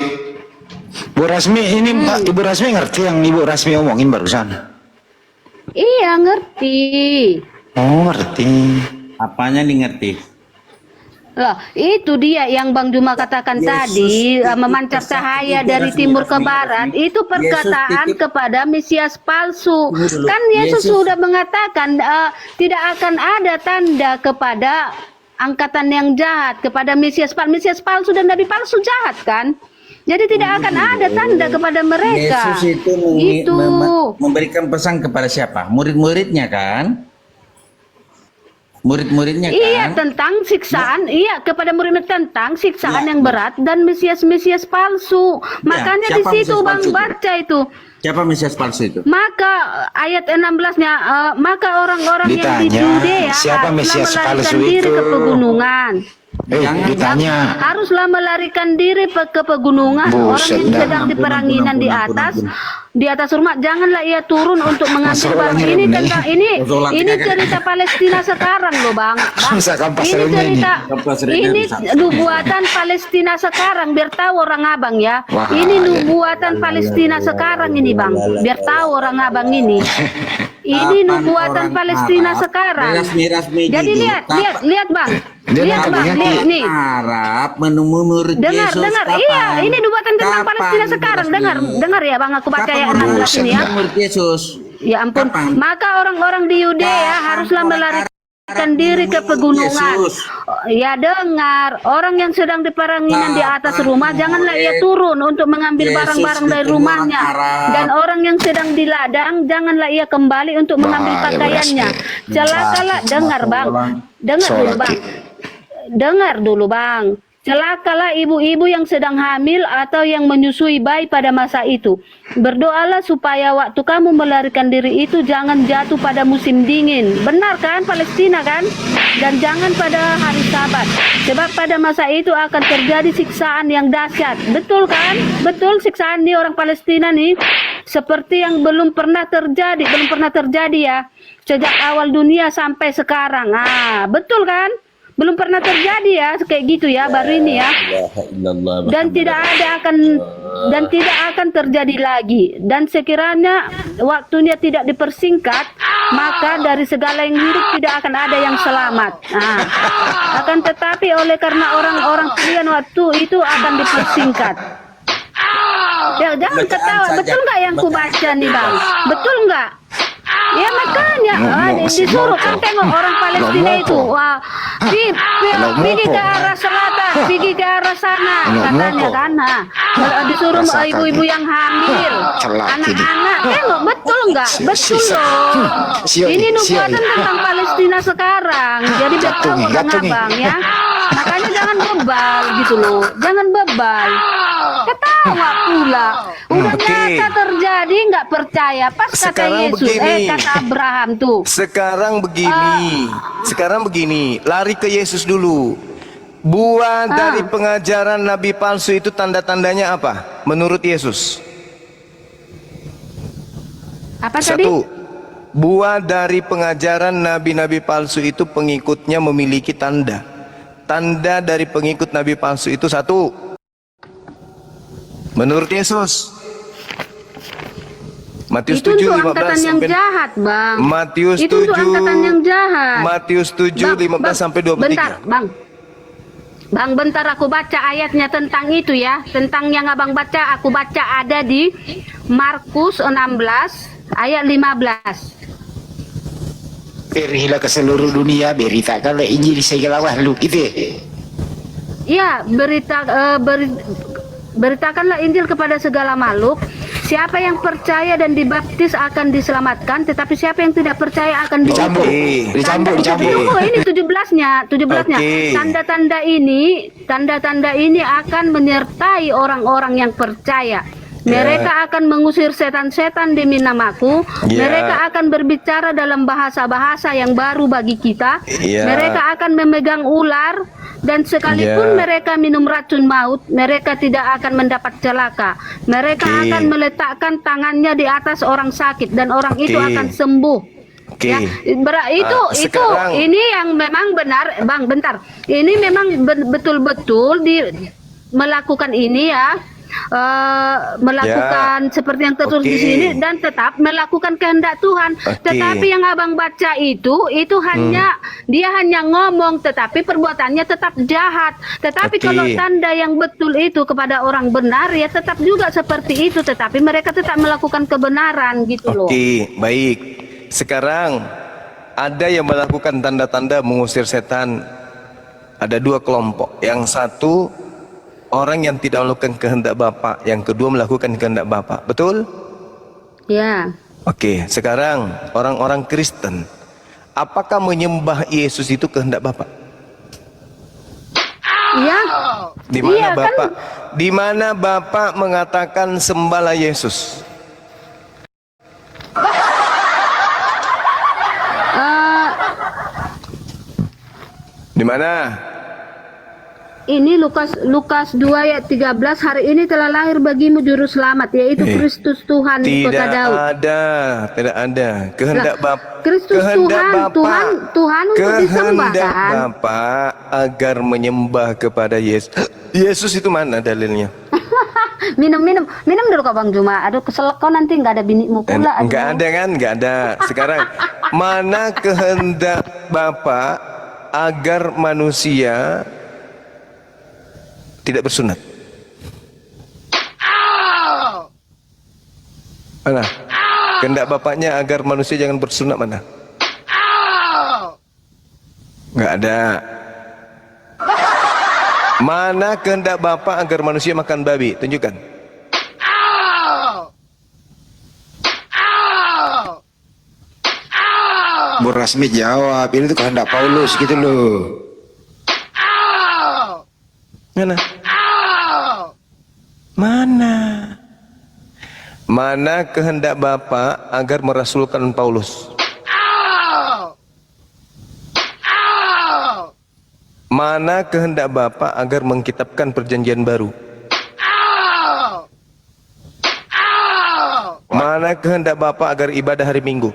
Bu Rasmi, ini Ibu Rasmi ngerti yang Ibu Rasmi omongin barusan? Iya ngerti. Oh ngerti. Apanya nih ngerti? Loh, itu dia yang Bang Juma katakan tadi, memancar cahaya dari timur ke barat, itu perkataan kepada Mesias palsu. Kan Yesus sudah mengatakan tidak akan ada tanda kepada angkatan yang jahat, kepada Mesias palsu dan nabi palsu jahat kan? Jadi tidak akan ada tanda kepada mereka. Yesus itu Gitu. memberikan pesan kepada siapa? Murid-muridnya kan? Murid-muridnya kan? Iya, tentang siksaan, iya kepada murid tentang siksaan yang berat dan Mesias palsu. Makanya di siapa situ Mesias Bang palsu itu? baca itu. Siapa Mesias palsu itu? Maka ayat 16-nya, maka orang-orang yang di Ditanya, Yudea siapa haruslah Mesias melarikan palsu diri itu? ke pegunungan. Ditanya. Haruslah melarikan diri ke pegunungan. Orang Buset yang dah. sedang peranginan di atas rumah, janganlah ia turun untuk mengambil Masuk barang. lagi Ini Rom, tentang ini cerita Palestina sekarang loh Bang. Masa kampas Ini remnya ini? cerita Kampas remnya ini rusak. nubuatan Palestina sekarang, biar tahu orang abang ya. Wah, Ini ya. nubuatan Palestina sekarang ini Bang, biar tahu orang abang ini. Ini Kapan nubuatan orang Palestina Arab sekarang. resmi-resmi Jadi jujur? lihat Bang. Dia Lihat Bang, nangkapnya lihat nih. Arab menemui murid Dengar, Yesus dengar. kapan? Iya, ini nubuatan tentang Kapan Palestina sekarang. resmi? Dengar ya Bang, aku baca Kapan ayat murid 16 ini ya. murid Yesus? Ya ampun. Kapan? Maka orang-orang di Yudea Kapan haruslah orang melarikan Arab diri ke menemui pegunungan. Yesus? Ya dengar, orang yang sedang di peranginan di atas Kapan rumah, janganlah ia turun untuk mengambil Yesus barang-barang dari ketemu rumahnya. orang Arab? Dan orang yang sedang di ladang, janganlah ia kembali untuk mengambil Bahaya, pakaiannya. berasnya. Celakalah, dengar Bang. Dengar dulu Sholat. Bang. Dengar dulu Bang. Celakalah ibu-ibu yang sedang hamil atau yang menyusui bayi pada masa itu. Berdoalah supaya waktu kamu melarikan diri itu jangan jatuh pada musim dingin. Benar kan Palestina kan? Dan jangan pada hari Sabat. Sebab pada masa itu akan terjadi siksaan yang dahsyat. Betul kan? Betul siksaan di orang Palestina nih. Seperti yang belum pernah terjadi ya. Sejak awal dunia sampai sekarang. Betul kan? Belum pernah terjadi ya kayak gitu ya, baru ini ya. Dan tidak akan terjadi lagi. Dan sekiranya waktunya tidak dipersingkat, maka dari segala yang hidup tidak akan ada yang selamat. Akan tetapi oleh karena orang-orang pilihan waktu itu akan dipersingkat. Ya jangan Bacaan ketawa, saja. betul nggak yang ku baca nih Bang? Betul nggak? Ya makanya Masih disuruh mau kan kok. tengok orang Palestina Mau itu, kok. wah, pergi ke arah selatan, pergi ke arah sana, katanya kan, disuruh Rasakan. ibu-ibu yang hamil, Celak ini. anak-anak, tengok betul nggak? Betul loh. Ini nubuatan tentang Palestina sekarang, jadi biar tahu orang gatungi. abang ya. Makanya jangan bebal gitu loh, jangan bebal. Ketawa pula, udah Oke. nyata terjadi nggak percaya. Pas kata Sekarang Yesus, begini. kata Abraham tuh. Sekarang begini, lari ke Yesus dulu. Buah dari pengajaran nabi palsu itu tanda-tandanya apa? Menurut Yesus. Apa tadi? Satu, Buah dari pengajaran nabi-nabi palsu itu pengikutnya memiliki tanda. Tanda dari pengikut nabi palsu itu satu, menurut Yesus. Matius Itu 7, untuk 15 angkatan yang sampai jahat, Bang. Matius Itu untuk 7, angkatan yang jahat. Matius 7, 15 sampai 23. Bentar, Bang. Bang, bentar aku baca ayatnya tentang itu ya. Tentang yang Abang baca, aku baca ada di Markus 16 ayat 15. Pergilah ke seluruh dunia, beritakanlah Injil segala makhluk gitu. Ya, beritakanlah Injil kepada segala makhluk. Siapa yang percaya dan dibaptis akan diselamatkan, tetapi siapa yang tidak percaya akan Dicambuk, dihukum. dicambuk. Tunggu, ini 17-nya. Oke. Tanda-tanda ini akan menyertai orang-orang yang percaya. Mereka akan mengusir setan-setan demi namaku. Ya. Mereka akan berbicara dalam bahasa-bahasa yang baru bagi kita. Ya. Mereka akan memegang ular, dan sekalipun Ya. mereka minum racun maut, mereka tidak akan mendapat celaka. Mereka Oke. akan meletakkan tangannya di atas orang sakit dan orang itu Oke. akan sembuh. Oke. Ya, Sekarang- ini yang memang benar, Bang. Bentar, ini memang betul-betul melakukan ini ya. Melakukan seperti yang tertulis di Oke. sini dan tetap melakukan kehendak Tuhan. Oke. Tetapi yang Abang baca itu hanya dia hanya ngomong, tetapi perbuatannya tetap jahat. Tetapi Oke. kalau tanda yang betul itu kepada orang benar, ya tetap juga seperti itu, tetapi mereka tetap melakukan kebenaran gitu loh. Oke, baik. Sekarang ada yang melakukan tanda-tanda mengusir setan. Ada dua kelompok. Yang satu orang yang tidak melakukan kehendak Bapa, yang kedua melakukan kehendak Bapa. Betul? Ya. Oke, sekarang orang-orang Kristen, apakah menyembah Yesus itu kehendak Bapa? Iya. Di mana Iya, kan? Bapak? Di mana Bapak mengatakan sembahlah Yesus? Di mana? Ini Lukas 2 ayat 13, hari ini telah lahir bagimu juru selamat, yaitu Kristus Tuhan di kota Daud. Tidak ada. Kehendak Lah, Bapa. Kristus kehendak Tuhan untuk disembah Kehendak kan? Bapa agar menyembah kepada Yesus. Yesus itu mana dalilnya? Minum dulu kok Bang Juma. Aduh, kesel kau nanti nggak ada binimu pula. aduh. Enggak ada kan? Enggak ada. Sekarang mana kehendak Bapa agar manusia tidak bersunat? Mana? Kehendak Bapaknya agar manusia jangan bersunat mana? Enggak ada. Mana kehendak Bapa agar manusia makan babi? Tunjukkan. Bu Rasmi jawab, ini tuh kehendak Paulus gitu loh. Mana? Mana? Mana kehendak Bapa agar merasulkan Paulus? Mana kehendak Bapa agar mengkitabkan perjanjian baru? Mana kehendak Bapa agar ibadah hari Minggu?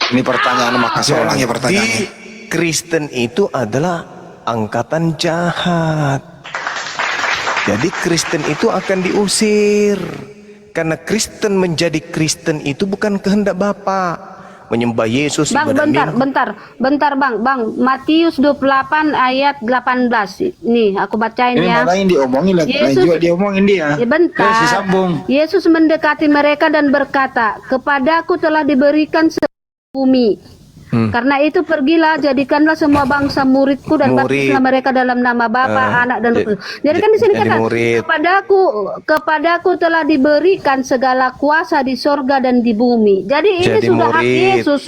Ini pertanyaan maka seorang ya Di pertanyaannya. Kristen itu adalah angkatan jahat. Jadi Kristen itu akan diusir. Karena Kristen menjadi Kristen itu bukan kehendak Bapa. Menyembah Yesus, Bang, ibadah bentar Bang. Matius 28 ayat 18. Nih, aku bacain Ini ya. mana yang diomongin lah, lain juga diomongin dia. Ya, bentar. Terus disambung. Yesus mendekati mereka dan berkata, "Kepadaku telah diberikan bumi. Karena itu pergilah, jadikanlah semua bangsa muridku dan baptislah mereka dalam nama Bapa, Anak dan Roh Kudus." Jadi kan di sini jadi kata, murid. kepadaku telah diberikan segala kuasa di sorga dan di bumi. Jadi ini Jadi sudah hak murid. Yesus,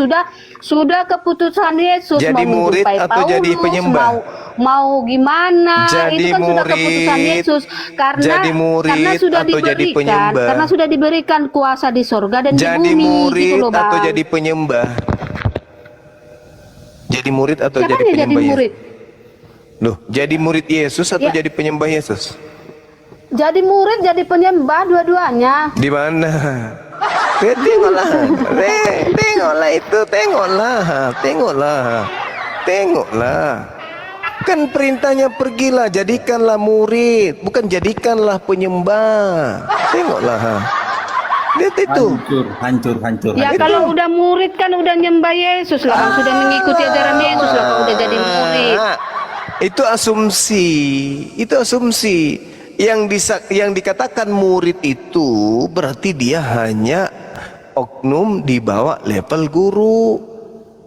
sudah keputusan Yesus. Jadi mau murid menjumpai atau jadi penyembah? Mau gimana? Jadi Itu kan sudah murid. keputusan Yesus. Jadi murid karena sudah atau jadi diberikan, penyembah? karena sudah diberikan kuasa di sorga dan Jadi di bumi. murid Gitu loh, atau Bang. jadi penyembah? Jadi murid atau Siapa jadi yang jadi penyembah murid? Yesus? Loh, jadi murid Yesus atau Ya. jadi penyembah Yesus? jadi murid, jadi penyembah dua-duanya. Di mana? Tengoklah itu, tengoklah. Kan perintahnya pergilah, jadikanlah murid, bukan jadikanlah penyembah. Tengoklah. Lihat itu. Hancur. Ya kalau udah murid kan udah nyembah Yesus lah, kan sudah mengikuti ajaran Yesus lah, kalau udah jadi murid. Itu asumsi. Yang dikatakan murid itu berarti dia hanya oknum di bawah level guru.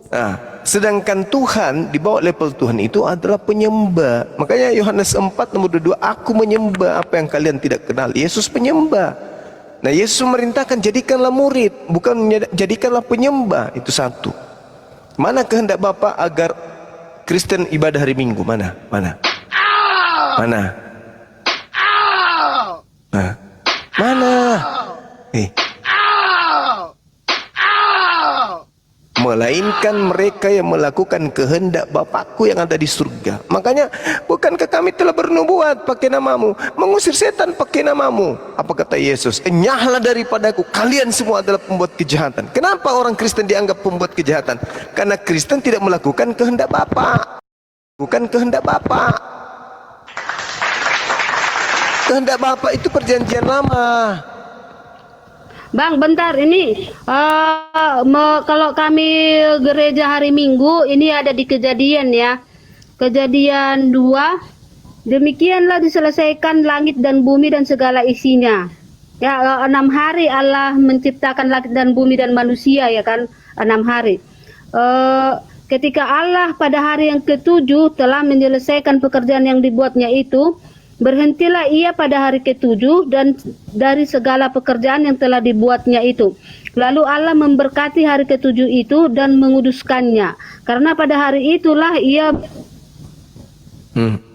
Nah, sedangkan Tuhan di bawah level Tuhan itu adalah penyembah. Makanya Yohanes 4 nomor 22, aku menyembah apa yang kalian tidak kenal. Yesus penyembah. Nah, Yesus memerintahkan jadikanlah murid, bukan jadikanlah penyembah. Itu satu. Mana kehendak Bapa agar Kristen ibadah hari Minggu? Mana? Mana? Melainkan mereka yang melakukan kehendak Bapakku yang ada di surga. Makanya, bukankah kami telah bernubuat pakai namamu, mengusir setan pakai namamu? Apa kata Yesus? Enyahlah daripadaku, kalian semua adalah pembuat kejahatan. Kenapa orang Kristen dianggap pembuat kejahatan? Karena Kristen tidak melakukan kehendak Bapa. Bukan kehendak Bapa. Kehendak Bapa itu perjanjian lama. Bang, bentar ini kalau kami gereja hari Minggu ini ada di Kejadian ya. Kejadian 2. Demikianlah diselesaikan langit dan bumi dan segala isinya. Ya, 6 hari Allah menciptakan langit dan bumi dan manusia ya kan, 6 hari. Ketika Allah pada hari yang ke-7 telah menyelesaikan pekerjaan yang dibuatnya itu, berhentilah ia pada hari ke-7 dan dari segala pekerjaan yang telah dibuatnya itu. Lalu Allah memberkati hari ke-7 itu dan menguduskannya. Karena pada hari itulah ia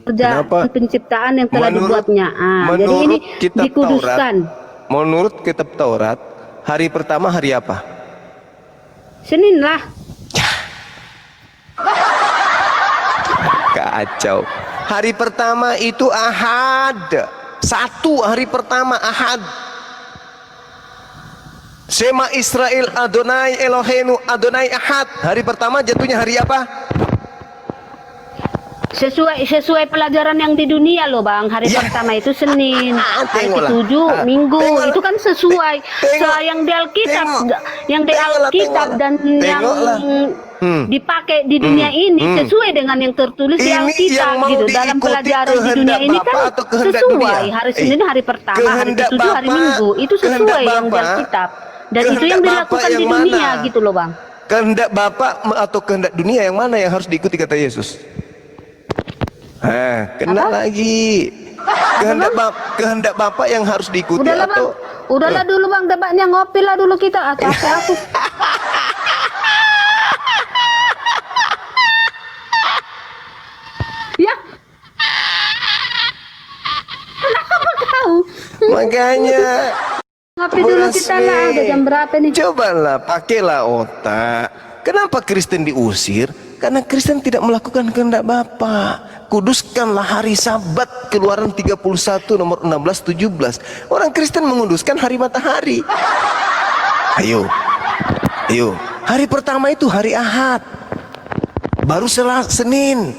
kerjaan penciptaan yang telah dibuatnya. Jadi ini dikuduskan. Menurut kitab Taurat, hari pertama hari apa? Senin lah. Kacau. Hari pertama itu Ahad. Satu hari pertama Ahad. Shema Israel Adonai Eloheinu Adonai Ahad. Hari pertama jatuhnya hari apa? Sesuai pelajaran yang di dunia loh Bang. Hari pertama itu Senin, hari ke-7 Minggu. Itu kan sesuai yang di Alkitab, dan yang dipakai di dunia ini sesuai dengan yang tertulis di Alkitab gitu. Dalam pelajaran di dunia ini kan sesuai. Hari Senin hari pertama, hari ke-7 hari Minggu. Itu sesuai yang di Alkitab. Dan itu yang dilakukan di dunia gitu loh Bang. Kehendak Bapa atau kehendak dunia yang mana yang harus diikuti kata Yesus? Kena lagi. Kehendak Bapak yang harus diikuti. Udahlah dulu Bang, debatnya ngopi lah dulu kita atau aku. Ya. Kenapa kau? Makanya Ngopi dulu kita lah, udah jam berapa nih? Cobalah, pakailah otak. Kenapa Kristen diusir? Karena Kristen tidak melakukan kehendak Bapa. Kuduskanlah hari Sabat, Keluaran 31 nomor 16-17. Orang Kristen menguduskan hari matahari. Ayo. Hari pertama itu hari Ahad. Baru Senin.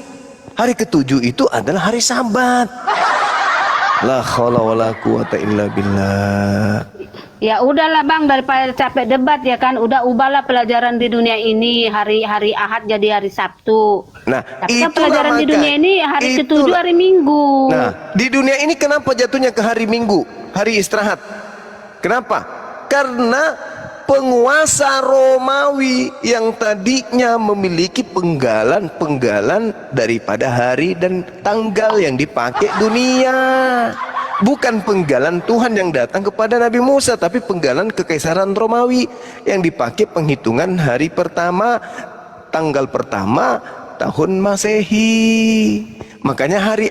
Hari ke-7 itu adalah hari Sabat. La haula wala quwata illa billah. Ya udahlah Bang, daripada capek debat ya kan, udah ubahlah pelajaran di dunia ini hari Ahad jadi hari Sabtu. Nah, tapi kan pelajaran di dunia ini hari ke-7 hari Minggu. Nah, di dunia ini kenapa jatuhnya ke hari Minggu, hari istirahat? Kenapa? Karena penguasa Romawi yang tadinya memiliki penggalan daripada hari dan tanggal yang dipakai dunia. Bukan penggalan Tuhan yang datang kepada Nabi Musa, tapi penggalan kekaisaran Romawi yang dipakai penghitungan hari pertama, tanggal pertama tahun Masehi. Makanya hari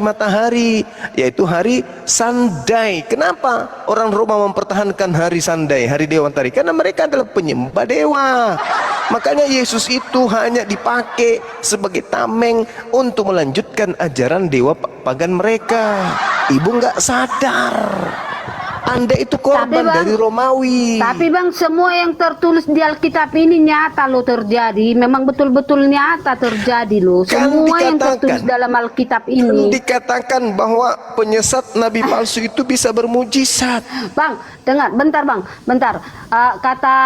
matahari, yaitu hari Sunday. Kenapa orang Roma mempertahankan hari Sunday, hari Dewa Matahari? Karena mereka adalah penyembah dewa. Makanya Yesus itu hanya dipakai sebagai tameng untuk melanjutkan ajaran dewa pagan mereka. Ibu nggak sadar Anda itu korban Bang, dari Romawi. Tapi Bang, semua yang tertulis di Alkitab ini nyata loh terjadi. Memang betul-betul nyata terjadi loh. Semua yang tertulis dalam Alkitab ini. Dikatakan bahwa penyesat nabi palsu itu bisa bermujizat. Bang, dengar, bentar Bang, bentar. Kata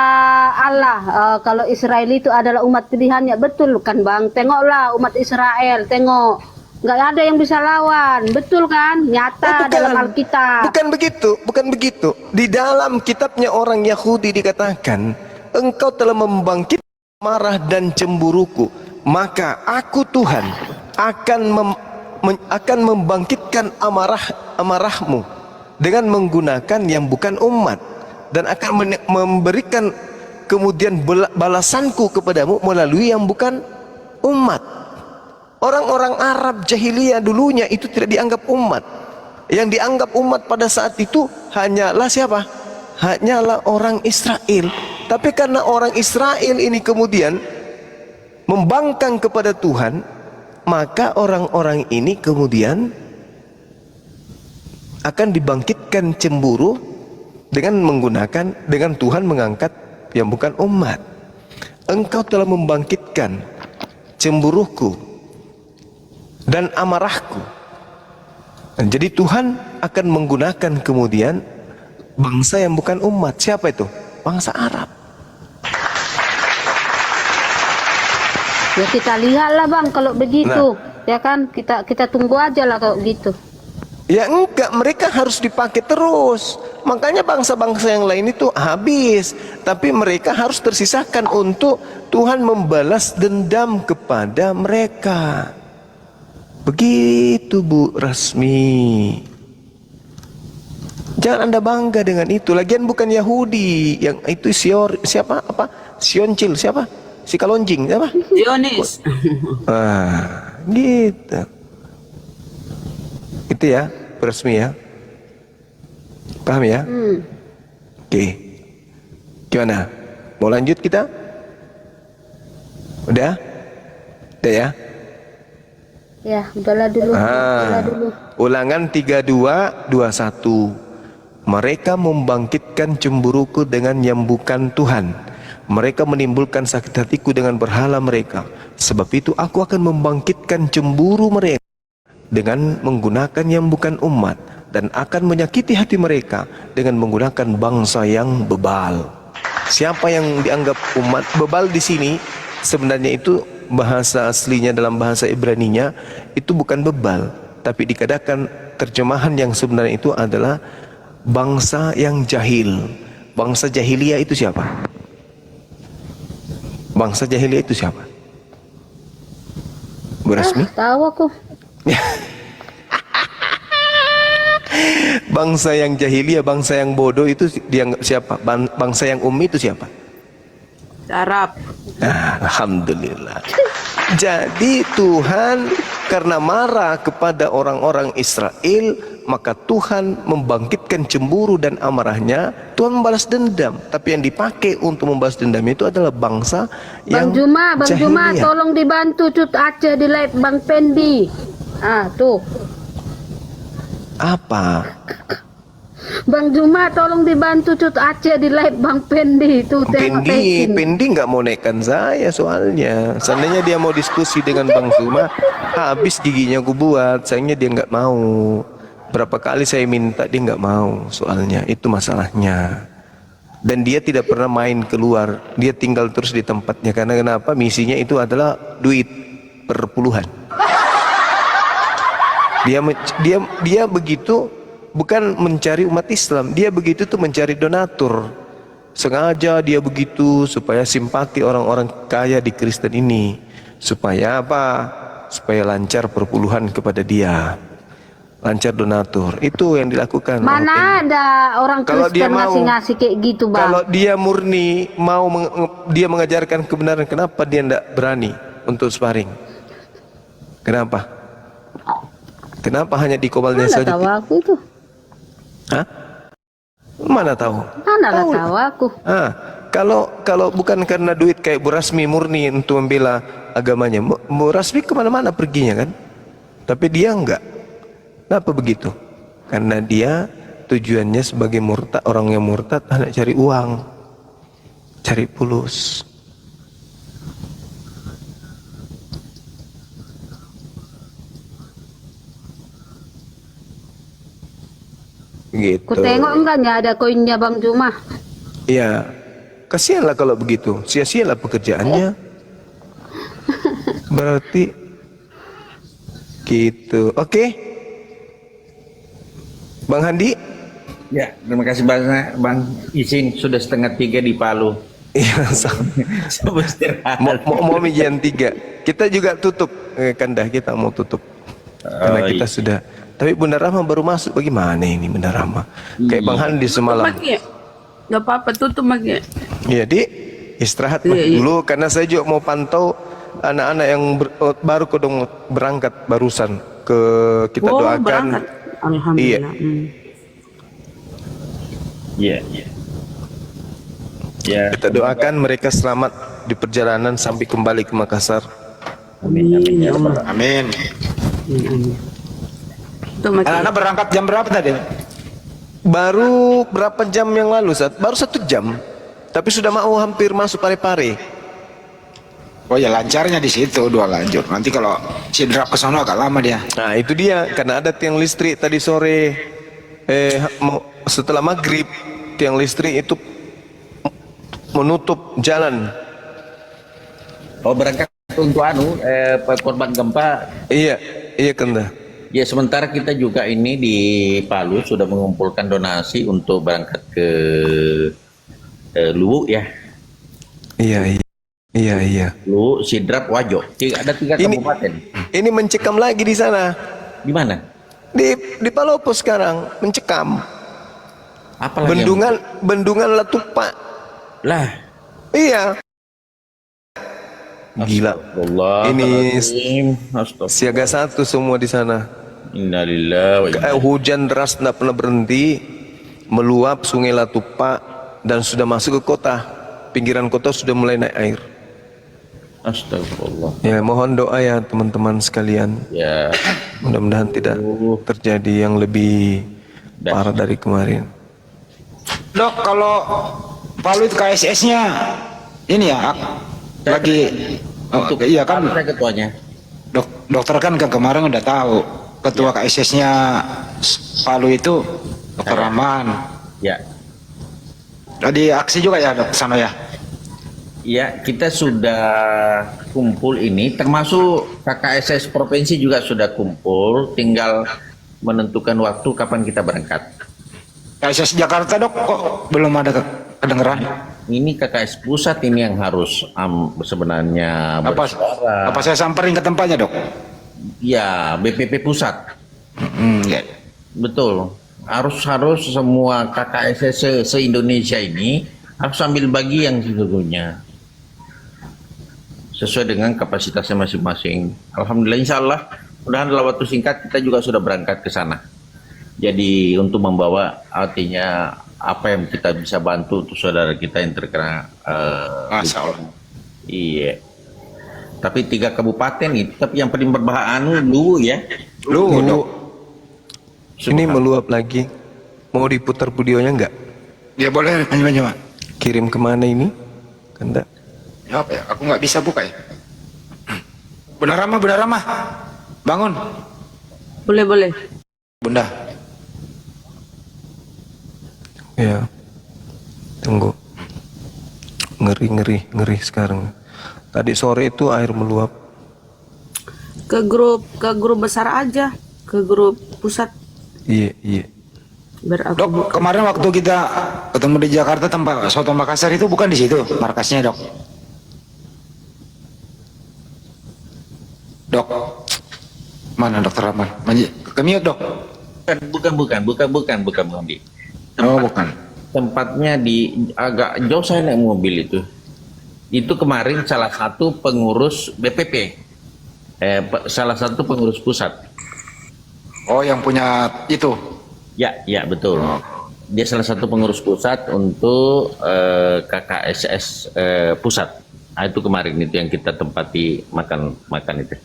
Allah, kalau Israel itu adalah umat pilihannya, betul kan Bang? Tengoklah umat Israel, tengok. Nggak ada yang bisa lawan, betul kan? Nyata dalam Alkitab. Bukan begitu. Di dalam kitabnya orang Yahudi dikatakan, engkau telah membangkit marah dan cemburuku, maka aku Tuhan akan membangkitkan amarahmu dengan menggunakan yang bukan umat, dan akan memberikan kemudian balasanku kepadamu melalui yang bukan umat. Orang-orang Arab jahiliyah dulunya itu tidak dianggap umat. Yang dianggap umat pada saat itu hanyalah siapa? Hanyalah orang Israel. Tapi karena orang Israel ini kemudian membangkang kepada Tuhan, maka orang-orang ini kemudian akan dibangkitkan cemburu dengan Tuhan mengangkat yang bukan umat. Engkau telah membangkitkan cemburuku dan amarahku. Jadi Tuhan akan menggunakan kemudian bangsa yang bukan umat. Siapa itu? Bangsa Arab. Ya kita lihatlah Bang kalau begitu. Ya kan, kita tunggu aja lah kalau gitu. Ya enggak, mereka harus dipakai terus. Makanya bangsa-bangsa yang lain itu habis, tapi mereka harus tersisakan untuk Tuhan membalas dendam kepada mereka. Begitu Bu Rasmi. Jangan Anda bangga dengan itu. Lagian bukan Yahudi yang itu Sioncil siapa? Si Kalonjing siapa? Zionis. Gitu. Itu ya, Bu Rasmi ya. Paham ya? Oke. Gimana? Mau lanjut kita? Udah? Udah ya? Ya, udahlah dulu. Ulangan 32:21. Mereka membangkitkan cemburuku dengan yang bukan Tuhan. Mereka menimbulkan sakit hatiku dengan berhala mereka. Sebab itu aku akan membangkitkan cemburu mereka dengan menggunakan yang bukan umat, dan akan menyakiti hati mereka dengan menggunakan bangsa yang bebal. Siapa yang dianggap umat? Bebal di sini sebenarnya itu bahasa aslinya dalam bahasa Ibraninya itu bukan bebal, tapi dikatakan terjemahan yang sebenarnya itu adalah bangsa yang jahil. Bangsa jahiliyah itu siapa? Bangsa jahiliyah itu siapa? Bu Rasmi? Tahu aku. Bangsa yang jahiliyah, bangsa yang bodoh itu dianggap siapa? Bangsa yang ummi itu siapa? Arab. Alhamdulillah. Jadi Tuhan karena marah kepada orang-orang Israel, maka Tuhan membangkitkan cemburu dan amarahnya. Tuhan membalas dendam. Tapi yang dipakai untuk membalas dendam itu adalah bangsa yang Bang Juma, tolong dibantu Cut Aceh di live Bang Pendi. Tuh. Apa? Bang Juma tolong dibantu Cut Aceh di live Bang Pendi itu. Pendi nggak mau naikkan saya soalnya. Seandainya dia mau diskusi dengan Bang Juma, habis giginya aku buat. Sayangnya dia nggak mau. Berapa kali saya minta dia nggak mau. Soalnya itu masalahnya. Dan dia tidak pernah main keluar. Dia tinggal terus di tempatnya. Karena kenapa? Misinya itu adalah duit per puluhan. Dia begitu. Bukan mencari umat Islam, dia begitu tuh mencari donatur. Sengaja dia begitu supaya simpati orang-orang kaya di Kristen ini. Supaya apa? Supaya lancar perpuluhan kepada dia. Lancar donatur. Itu yang dilakukan. Mana ada orang Kristen ngasih-ngasih kayak gitu, Bang? Kalau dia murni mau dia mengajarkan kebenaran, kenapa dia tidak berani untuk sparring? Kenapa? Kenapa hanya di kobalnya saja? Tahu aku itu. Hah? Mana tahu? Mana tahu aku. Kalau bukan karena duit kayak Bu Rasmi murni untuk membela agamanya, Bu Rasmi kemana-mana perginya kan, tapi dia enggak. Kenapa begitu? Karena dia tujuannya sebagai murtad, orang yang murtad hendak cari uang, cari fulus. Gitu. Ku tengok enggaknya ada koinnya Bang Juma. Iya, kasihanlah kalau begitu, sia-sialah pekerjaannya. Berarti gitu. Oke, Bang Handi. Ya, terima kasih banyak Bang. Izin sudah 2:30 di Palu. Iya, mau jam 3. Kita juga tutup, Kandah, kita mau tutup. Karena kita sudah. Tapi Bunda Rahma baru masuk, bagaimana ini Bunda Rahma? Kayak Bang Handi semalam. Gak apa-apa, tutup Mak. Iya, Di, istirahat dulu karena saya juga mau pantau anak-anak yang baru kodong berangkat barusan ke kita doakan. Berangkat. Alhamdulillah. Iya. Ya. Kita doakan mereka selamat di perjalanan sampai kembali ke Makassar. Amin. Ya Allah. Amin. Tuh, Mak. Anak-anak berangkat jam berapa tadi? Baru berapa jam yang lalu? Baru 1 jam. Tapi sudah mau hampir masuk Parepare. Oh ya, lancarnya di situ 2 lanjut. Nanti kalau sidrap ke sono agak lama dia. Nah itu dia, karena ada tiang listrik tadi sore. Setelah maghrib, tiang listrik itu menutup jalan. Oh, berangkat untuk korban gempa. Iya Kanda. Ya, sementara kita juga ini di Palu sudah mengumpulkan donasi untuk berangkat ke Luwu ya. Iya. Luwu, Sidrap, Wajo. Ada 3 kabupaten. Ini mencekam lagi di sana. Di mana? Di Palopo sekarang mencekam. Apalagi Bendungan Latupa. Lah. Iya. Gila. Ini siaga 1 semua di sana. Innalillahi. Hujan deras tidak pernah berhenti, meluap Sungai Latupa dan sudah masuk ke kota. Pinggiran kota sudah mulai naik air. Astagfirullah. Ya, mohon doa ya teman-teman sekalian. Ya. Mudah-mudahan tidak terjadi yang lebih parah dari kemarin. Dok, kalau Palu itu KSS-nya ini ya lagi iya kan, saya ketuanya. dokter kan kemarin udah tahu ketua KSS-nya Palu itu Dokter Rahman. Ya. Tadi aksi juga ya dok sana ya. Ya, kita sudah kumpul ini, termasuk KKSS provinsi juga sudah kumpul, tinggal menentukan waktu kapan kita berangkat. KSS Jakarta dok kok belum ada kedengeran? Ini KKS pusat ini yang harus sebenarnya bersuara. Apa saya samperin ke tempatnya dok? Ya, BPP pusat. Ya. Betul. Harus semua KKSS se-Indonesia ini harus ambil bagian sesungguhnya. Sesuai dengan kapasitasnya masing-masing. Alhamdulillah, insya Allah, mudah-mudahan dalam waktu singkat kita juga sudah berangkat ke sana. Jadi untuk membawa artinya apa yang kita bisa bantu untuk saudara kita yang terkena Masya Allah. Iya. Tapi 3 kabupaten itu, tapi yang paling berbahaya Luwu ya. Luwu dok. Ini meluap lagi. Mau diputar videonya enggak? Ya boleh, coba. Kirim kemana ini? Kanda. Ya apa ya? Aku nggak bisa buka ya. Bunda Rama, bangun. Boleh. Bunda. Ya. Tunggu. Ngeri sekarang. Tadi sore itu air meluap. Ke grup besar aja, ke grup pusat. Iya. Dok, kemarin waktu kita ketemu di Jakarta tempat Soto Makassar itu bukan di situ markasnya dok. Dok, mana dokter Rahman? Kemiut dok. Bukan Bang. Oh bukan. Tempatnya di agak jauh, saya naik mobil itu. Itu kemarin salah satu pengurus BPP, salah satu pengurus pusat. Oh yang punya itu. Ya betul. dia salah satu pengurus pusat untuk KKSS pusat. Nah, itu kemarin itu yang kita tempati makan itu.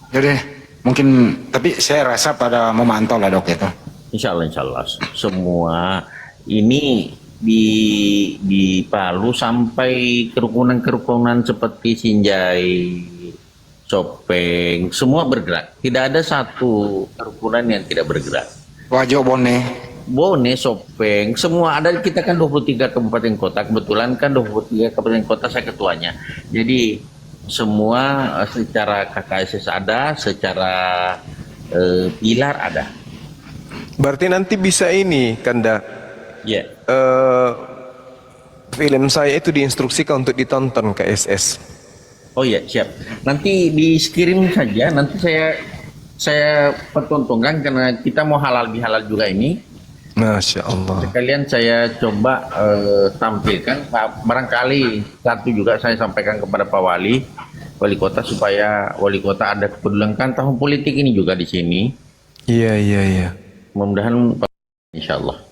Jadi mungkin, tapi saya rasa pada memantau lah dok itu. Insya Allah semua ini di Palu sampai kerukunan seperti Sinjai, Sopeng, semua bergerak. Tidak ada satu kerukunan yang tidak bergerak. Wajo Bone, Sopeng, semua ada. Kita kan 23 kabupaten kota. Kebetulan kan 23 kabupaten kota saya ketuanya. Jadi semua secara KKSS ada, secara pilar ada. Berarti nanti bisa ini, Kanda. Ya. Film saya itu diinstruksikan untuk ditonton KSS. Oh ya, siap. Nanti dikirim saja. Nanti saya pertontonkan karena kita mau halal bihalal juga ini. Masya Allah. Sekalian saya coba tampilkan. Barangkali satu juga saya sampaikan kepada Pak Wali Kota, supaya Wali Kota ada kepedulian kan tahun politik ini juga di sini. Iya. Mudah-mudahan insya Allah.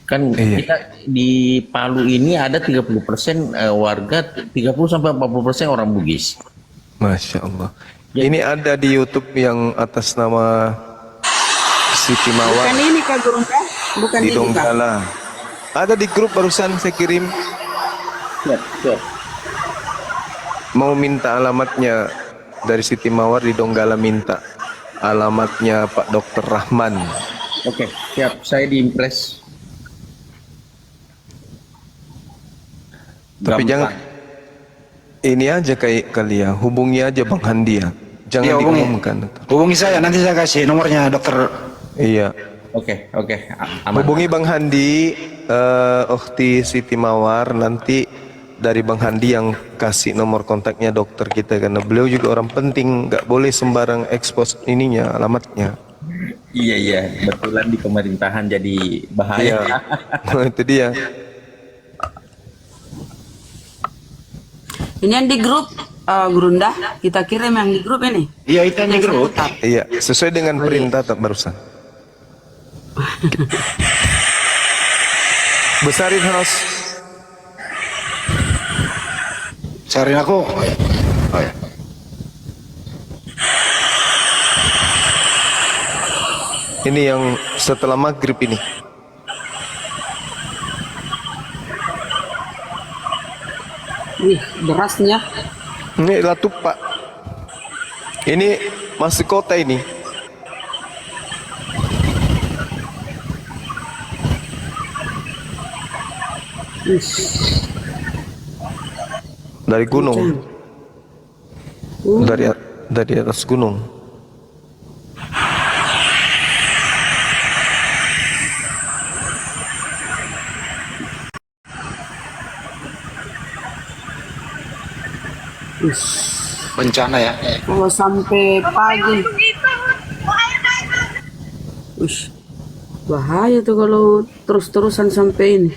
Kan Iya. kita di Palu ini ada 30% warga, 30-40% orang Bugis. Masya Allah. Ya. Ini ada di YouTube yang atas nama Siti Mawar Bukan ini Kak Gurunda, bukan di ini Kak. Donggala. Ada di grup barusan saya kirim. Siap. Mau minta alamatnya dari Siti Mawar di Donggala, minta alamatnya Pak Dr. Rahman. Oke, siap. Saya diimpress. Tapi jangan ini aja kayak kalian, hubungi aja Bang Handi ya. Jangan Iya, diumumkan. Hubungi saya, nanti saya kasih nomornya dokter. Iya. Oke. Aman. Hubungi Bang Handi, Ukhti Siti Mawar, nanti dari Bang Handi yang kasih nomor kontaknya dokter kita, karena beliau juga orang penting, nggak boleh sembarang expose ininya, alamatnya. Iya. Kebetulan di pemerintahan jadi bahaya. Itu dia. Ini yang di grup Gurunda, kita kirim yang di grup ini. Iya, itu yang di grup. Iya, sesuai dengan perintah tak barusan. Besarin host. Cariin aku. Oh ya. Ini yang setelah maghrib ini. Wih, derasnya. Ini Latup Pak. Ini masuk kota ini. Dari gunung. Dari atas gunung. Bencana ya. Kalau sampai pagi. Ush, bahaya tuh kalau terus-terusan sampai ini.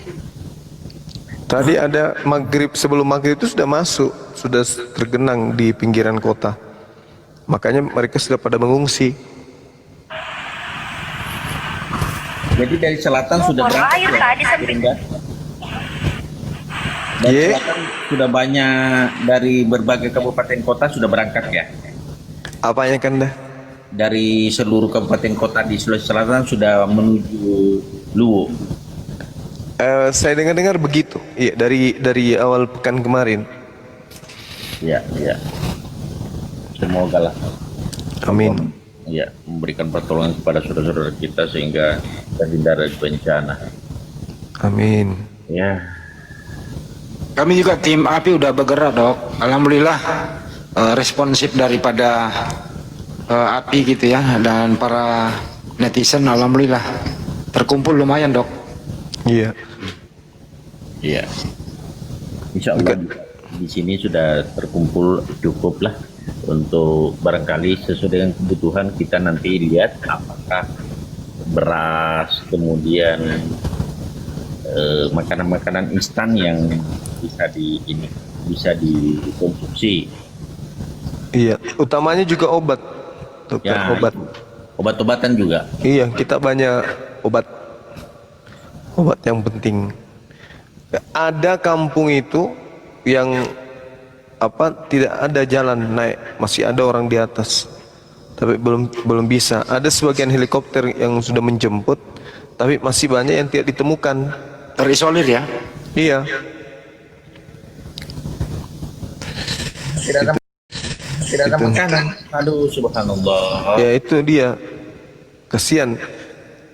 Tadi ada maghrib, sebelum maghrib itu sudah masuk, sudah tergenang di pinggiran kota. Makanya mereka sudah pada mengungsi. Jadi dari selatan sudah berangkat ya, Gurunda? Dari Ye. selatan sudah banyak, dari berbagai kabupaten kota sudah berangkat ya. Apanya Kanda? Dari seluruh kabupaten kota di Sulawesi Selatan sudah menuju Luwu. Saya dengar-dengar begitu. Iya, dari awal pekan kemarin. Ya. Semoga lah. Amin. Ya, memberikan pertolongan kepada saudara-saudara kita sehingga terhindar dari bencana. Amin. Ya, Kami juga tim API udah bergerak dok. Alhamdulillah responsif daripada API gitu ya, dan para netizen alhamdulillah terkumpul lumayan dok. Iya. iya. Insya Allah di sini sudah terkumpul cukup lah untuk barangkali sesuai dengan kebutuhan. Kita nanti lihat apakah beras, kemudian makanan-makanan instan yang bisa dikonsumsi. Iya, utamanya juga obat. Dokter, Ya, obat. Obat-obatan juga. Iya, kita banyak obat yang penting. Ada kampung itu yang tidak ada jalan naik, masih ada orang di atas, tapi belum bisa. Ada sebagian helikopter yang sudah menjemput, tapi masih banyak yang tidak ditemukan. Terisolir ya. Iya. Tidak ada makanan. Aduh, subhanallah. Ya itu dia. Kasihan.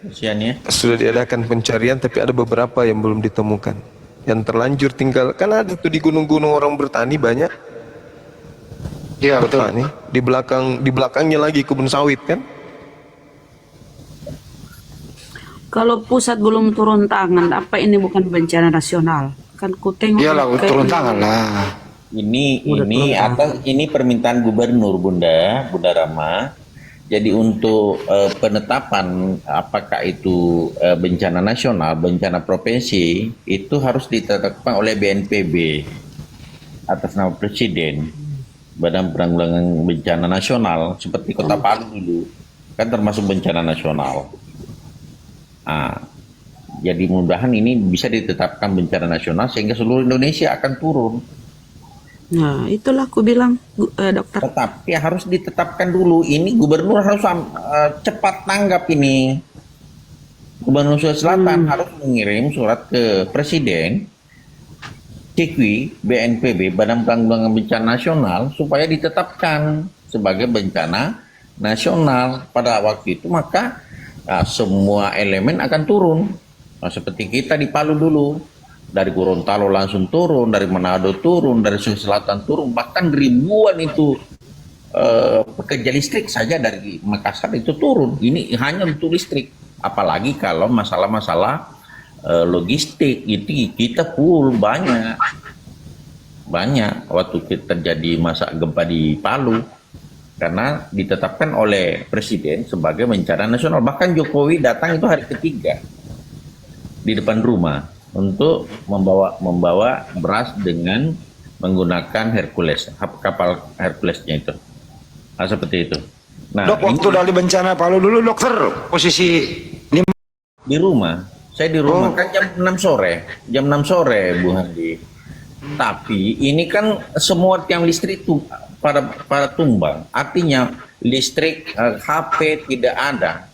Kasihan ya. Sudah diadakan pencarian tapi ada beberapa yang belum ditemukan. Yang terlanjur tinggal, kan ada tuh di gunung-gunung orang bertani banyak. Iya betul. Nih, di belakangnya lagi kebun sawit kan. Kalau pusat belum turun tangan, apa ini bukan bencana nasional? Kan ku tengok Iyalah kayak turun tangan lah. Ini permintaan gubernur Bunda Rama. Jadi untuk penetapan apakah itu bencana nasional, bencana provinsi, itu harus ditetapkan oleh BNPB atas nama Presiden, Badan Penanggulangan Bencana Nasional, seperti Kota Palu dulu, kan termasuk bencana nasional. Nah, jadi mudah-mudahan ini bisa ditetapkan bencana nasional sehingga seluruh Indonesia akan turun. Nah, itulah aku bilang, dokter. Tetapi harus ditetapkan dulu. Ini gubernur harus cepat tanggap ini. Gubernur Sulawesi Selatan harus mengirim surat ke Presiden, CIKWI, BNPB, Badan Penanggulangan Bencana Nasional, supaya ditetapkan sebagai bencana nasional. Pada waktu itu maka semua elemen akan turun. Nah, seperti kita di Palu dulu. Dari Gorontalo langsung turun, dari Manado turun, dari Sulawesi Selatan turun, bahkan ribuan itu pekerja listrik saja dari Makassar itu turun. Ini hanya untuk listrik. Apalagi kalau masalah-masalah logistik itu kita full banyak waktu terjadi masa gempa di Palu karena ditetapkan oleh Presiden sebagai bencana nasional. Bahkan Jokowi datang itu hari ketiga di depan rumah untuk membawa beras dengan menggunakan Hercules, kapal Herculesnya itu. Nah, seperti itu. Nah, Dok, waktu dari bencana Palu dulu dokter posisi ini di rumah. Saya di rumah kan jam 6 sore Bu Handi. Tapi ini kan semua tiang listrik itu pada tumbang. Artinya listrik, HP tidak ada.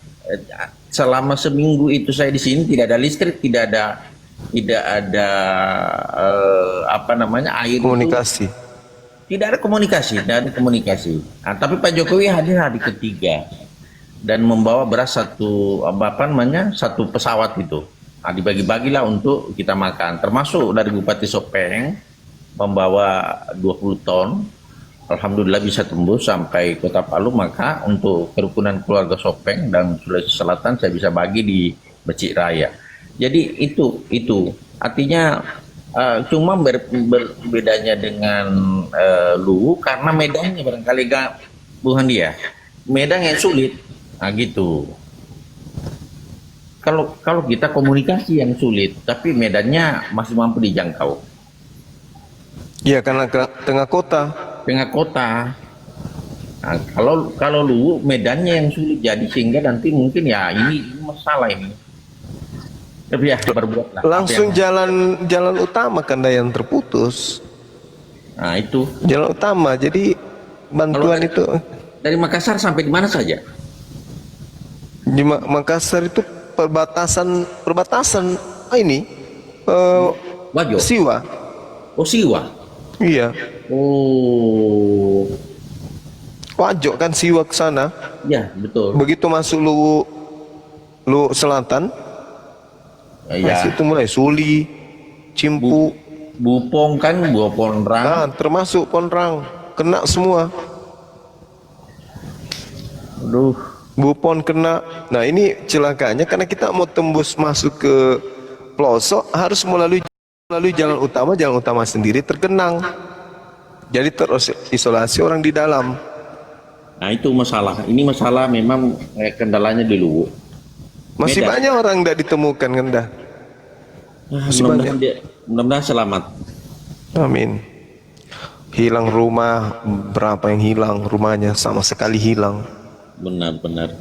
Selama seminggu itu saya di sini tidak ada listrik, tidak ada air Komunikasi. tidak ada komunikasi. Nah, tapi Pak Jokowi hadir hari ketiga dan membawa beras satu pesawat itu. Nah, dibagi-bagilah untuk kita makan, termasuk dari Bupati Sopeng membawa 20 ton. Alhamdulillah bisa tembus sampai Kota Palu, maka untuk kerukunan keluarga Sopeng dan Sulawesi Selatan saya bisa bagi di Becik Raya. Jadi itu artinya cuma bedanya dengan Luwu karena medannya barangkali Bu Handi ya, medan yang sulit. Nah gitu. Kalau kita komunikasi yang sulit, tapi medannya masih mampu dijangkau. Iya, karena ke tengah kota. Nah, kalau Luwu medannya yang sulit, jadi sehingga nanti mungkin ya ini masalah ini. Tapi ya berbuatlah. Langsung jalan utama kan yang terputus. Nah itu. Jalan utama, jadi bantuan itu Dari Makassar sampai di mana saja? di Makassar itu perbatasan ini Wajo. Siwa. Oh Siwa. Iya. Oh. Wajo kan Siwa ke sana. Ya betul. Begitu masuk lu selatan, Ya. itu mulai Suli, Cimpu, Bupong kan, Ponrang. termasuk Ponrang, kena semua. Aduh. Bupon kena. Nah ini celakanya karena kita mau tembus masuk ke pelosok harus melalui jalan utama sendiri tergenang. Jadi terisolasi orang di dalam. Nah itu masalah. Ini masalah memang kendalanya di Luwu. Masih Medan. banyak orang tidak ditemukan kan dah. Masih banyak. Mudah-mudahan selamat. Amin. Hilang rumah, berapa yang hilang rumahnya sama sekali hilang. Benar-benar.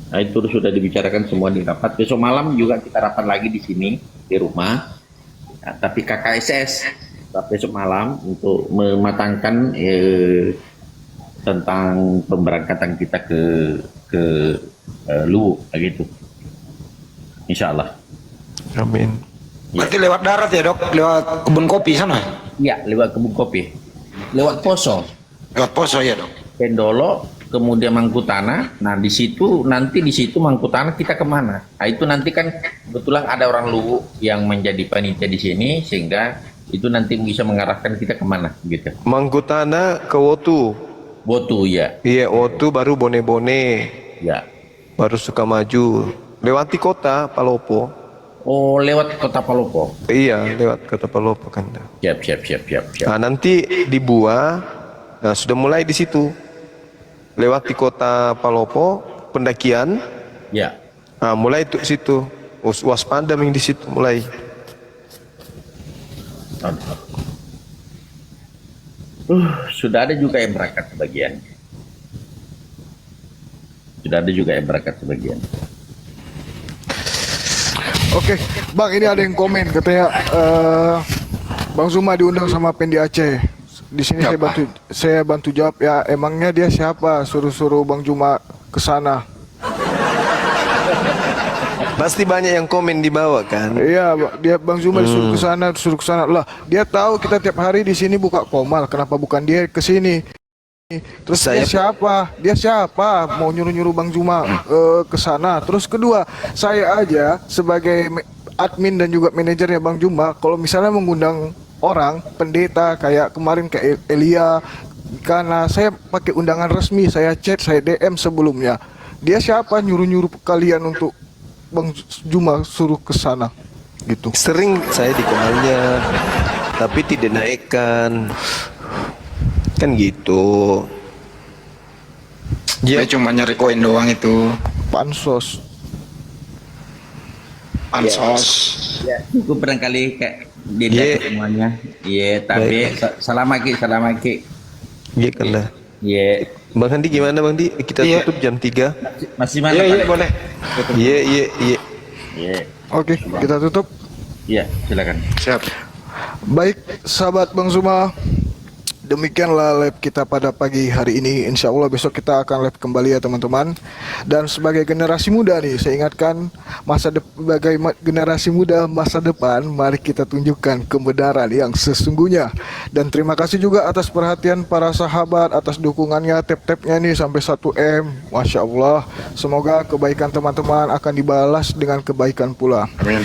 Nah, itu sudah dibicarakan semua di rapat. Besok malam juga kita rapat lagi di sini di rumah. Nah, tapi KKSS besok malam untuk mematangkan tentang pemberangkatan kita ke Luwu gitu. Insya Allah. Amin. Berarti lewat darat ya dok, lewat kebun kopi sana? Ya, lewat kebun kopi, lewat Poso, Lewat Poso ya dok? Pendolo, kemudian Mangkutana. Nah di situ Mangkutana kita kemana? Nah itu nanti kan kebetulan ada orang Luwu yang menjadi panitia di sini, sehingga itu nanti bisa mengarahkan kita kemana gitu. Mangkutana ke Wotu. Botu ya, Iya, Wotu baru Bone-Bone, ya. baru Sukamaju. Lewati kota Palopo. Oh lewat kota Palopo. Iya, lewat kota Palopo kan. Siap. Nah, nanti di Bua, nah sudah mulai di situ. Lewati kota Palopo, pendakian. Ya. Nah, mulai itu situ. Waspada yang di situ mulai. Sudah ada juga yang berangkat sebagian. Oke, Bang, ini ada yang komen katanya Bang Zuma diundang sama Pendi Aceh. Di sini saya bantu jawab ya. Emangnya dia siapa suruh-suruh Bang Zuma ke sana? Pasti banyak yang komen di bawah kan. Iya, dia Bang Zuma disuruh ke sana. Lah, dia tahu kita tiap hari di sini buka komal. Kenapa bukan dia ke sini? Terus dia siapa mau nyuruh-nyuruh Bang Zuma ke sana? Terus kedua, saya aja sebagai admin dan juga manajernya Bang Zuma, kalau misalnya mengundang orang pendeta kayak kemarin kayak Elia, karena saya pakai undangan resmi, saya chat, saya DM sebelumnya. Dia siapa nyuruh-nyuruh kalian untuk Bang Zuma suruh ke sana gitu? Sering saya di komalnya, tapi tidak naikkan. Kan gitu. Dia cuma nyari koin doang itu. Pansos. Ya, cukup barangkali kayak dia semuanya. Iya, tapi salam lagi. Iya kan lah. Iya. Bang Handi gimana Bang Di? Kita tutup jam 3. Masih mana? Iya boleh. Iya. Oke, kita tutup. Iya, silakan. Siap. Baik, sahabat Bang Zuma, demikianlah live kita pada pagi hari ini. Insya Allah besok kita akan live kembali ya teman-teman. Dan sebagai generasi muda nih, saya ingatkan sebagai generasi muda masa depan, mari kita tunjukkan kebenaran yang sesungguhnya. Dan terima kasih juga atas perhatian para sahabat, atas dukungannya, tap-tapnya nih sampai 1M. Masya Allah, semoga kebaikan teman-teman akan dibalas dengan kebaikan pula. Amin.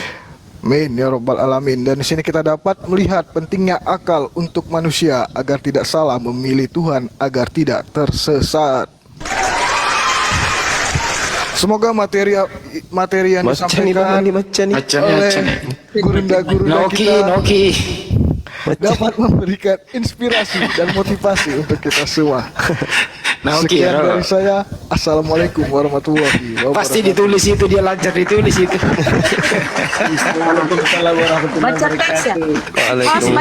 Amin ya Rabbal Alamin. Dan di sini kita dapat melihat pentingnya akal untuk manusia agar tidak salah memilih Tuhan, agar tidak tersesat. Semoga materi yang disampaikan oleh gurunda-gurunda kita dapat memberikan inspirasi dan motivasi untuk kita semua. Sekian dari saya. Assalamualaikum warahmatullahi wabarakatuh. Pasti ditulis itu, dia lancar ditulis itu. Baca teks ya. Waalaikumsalam.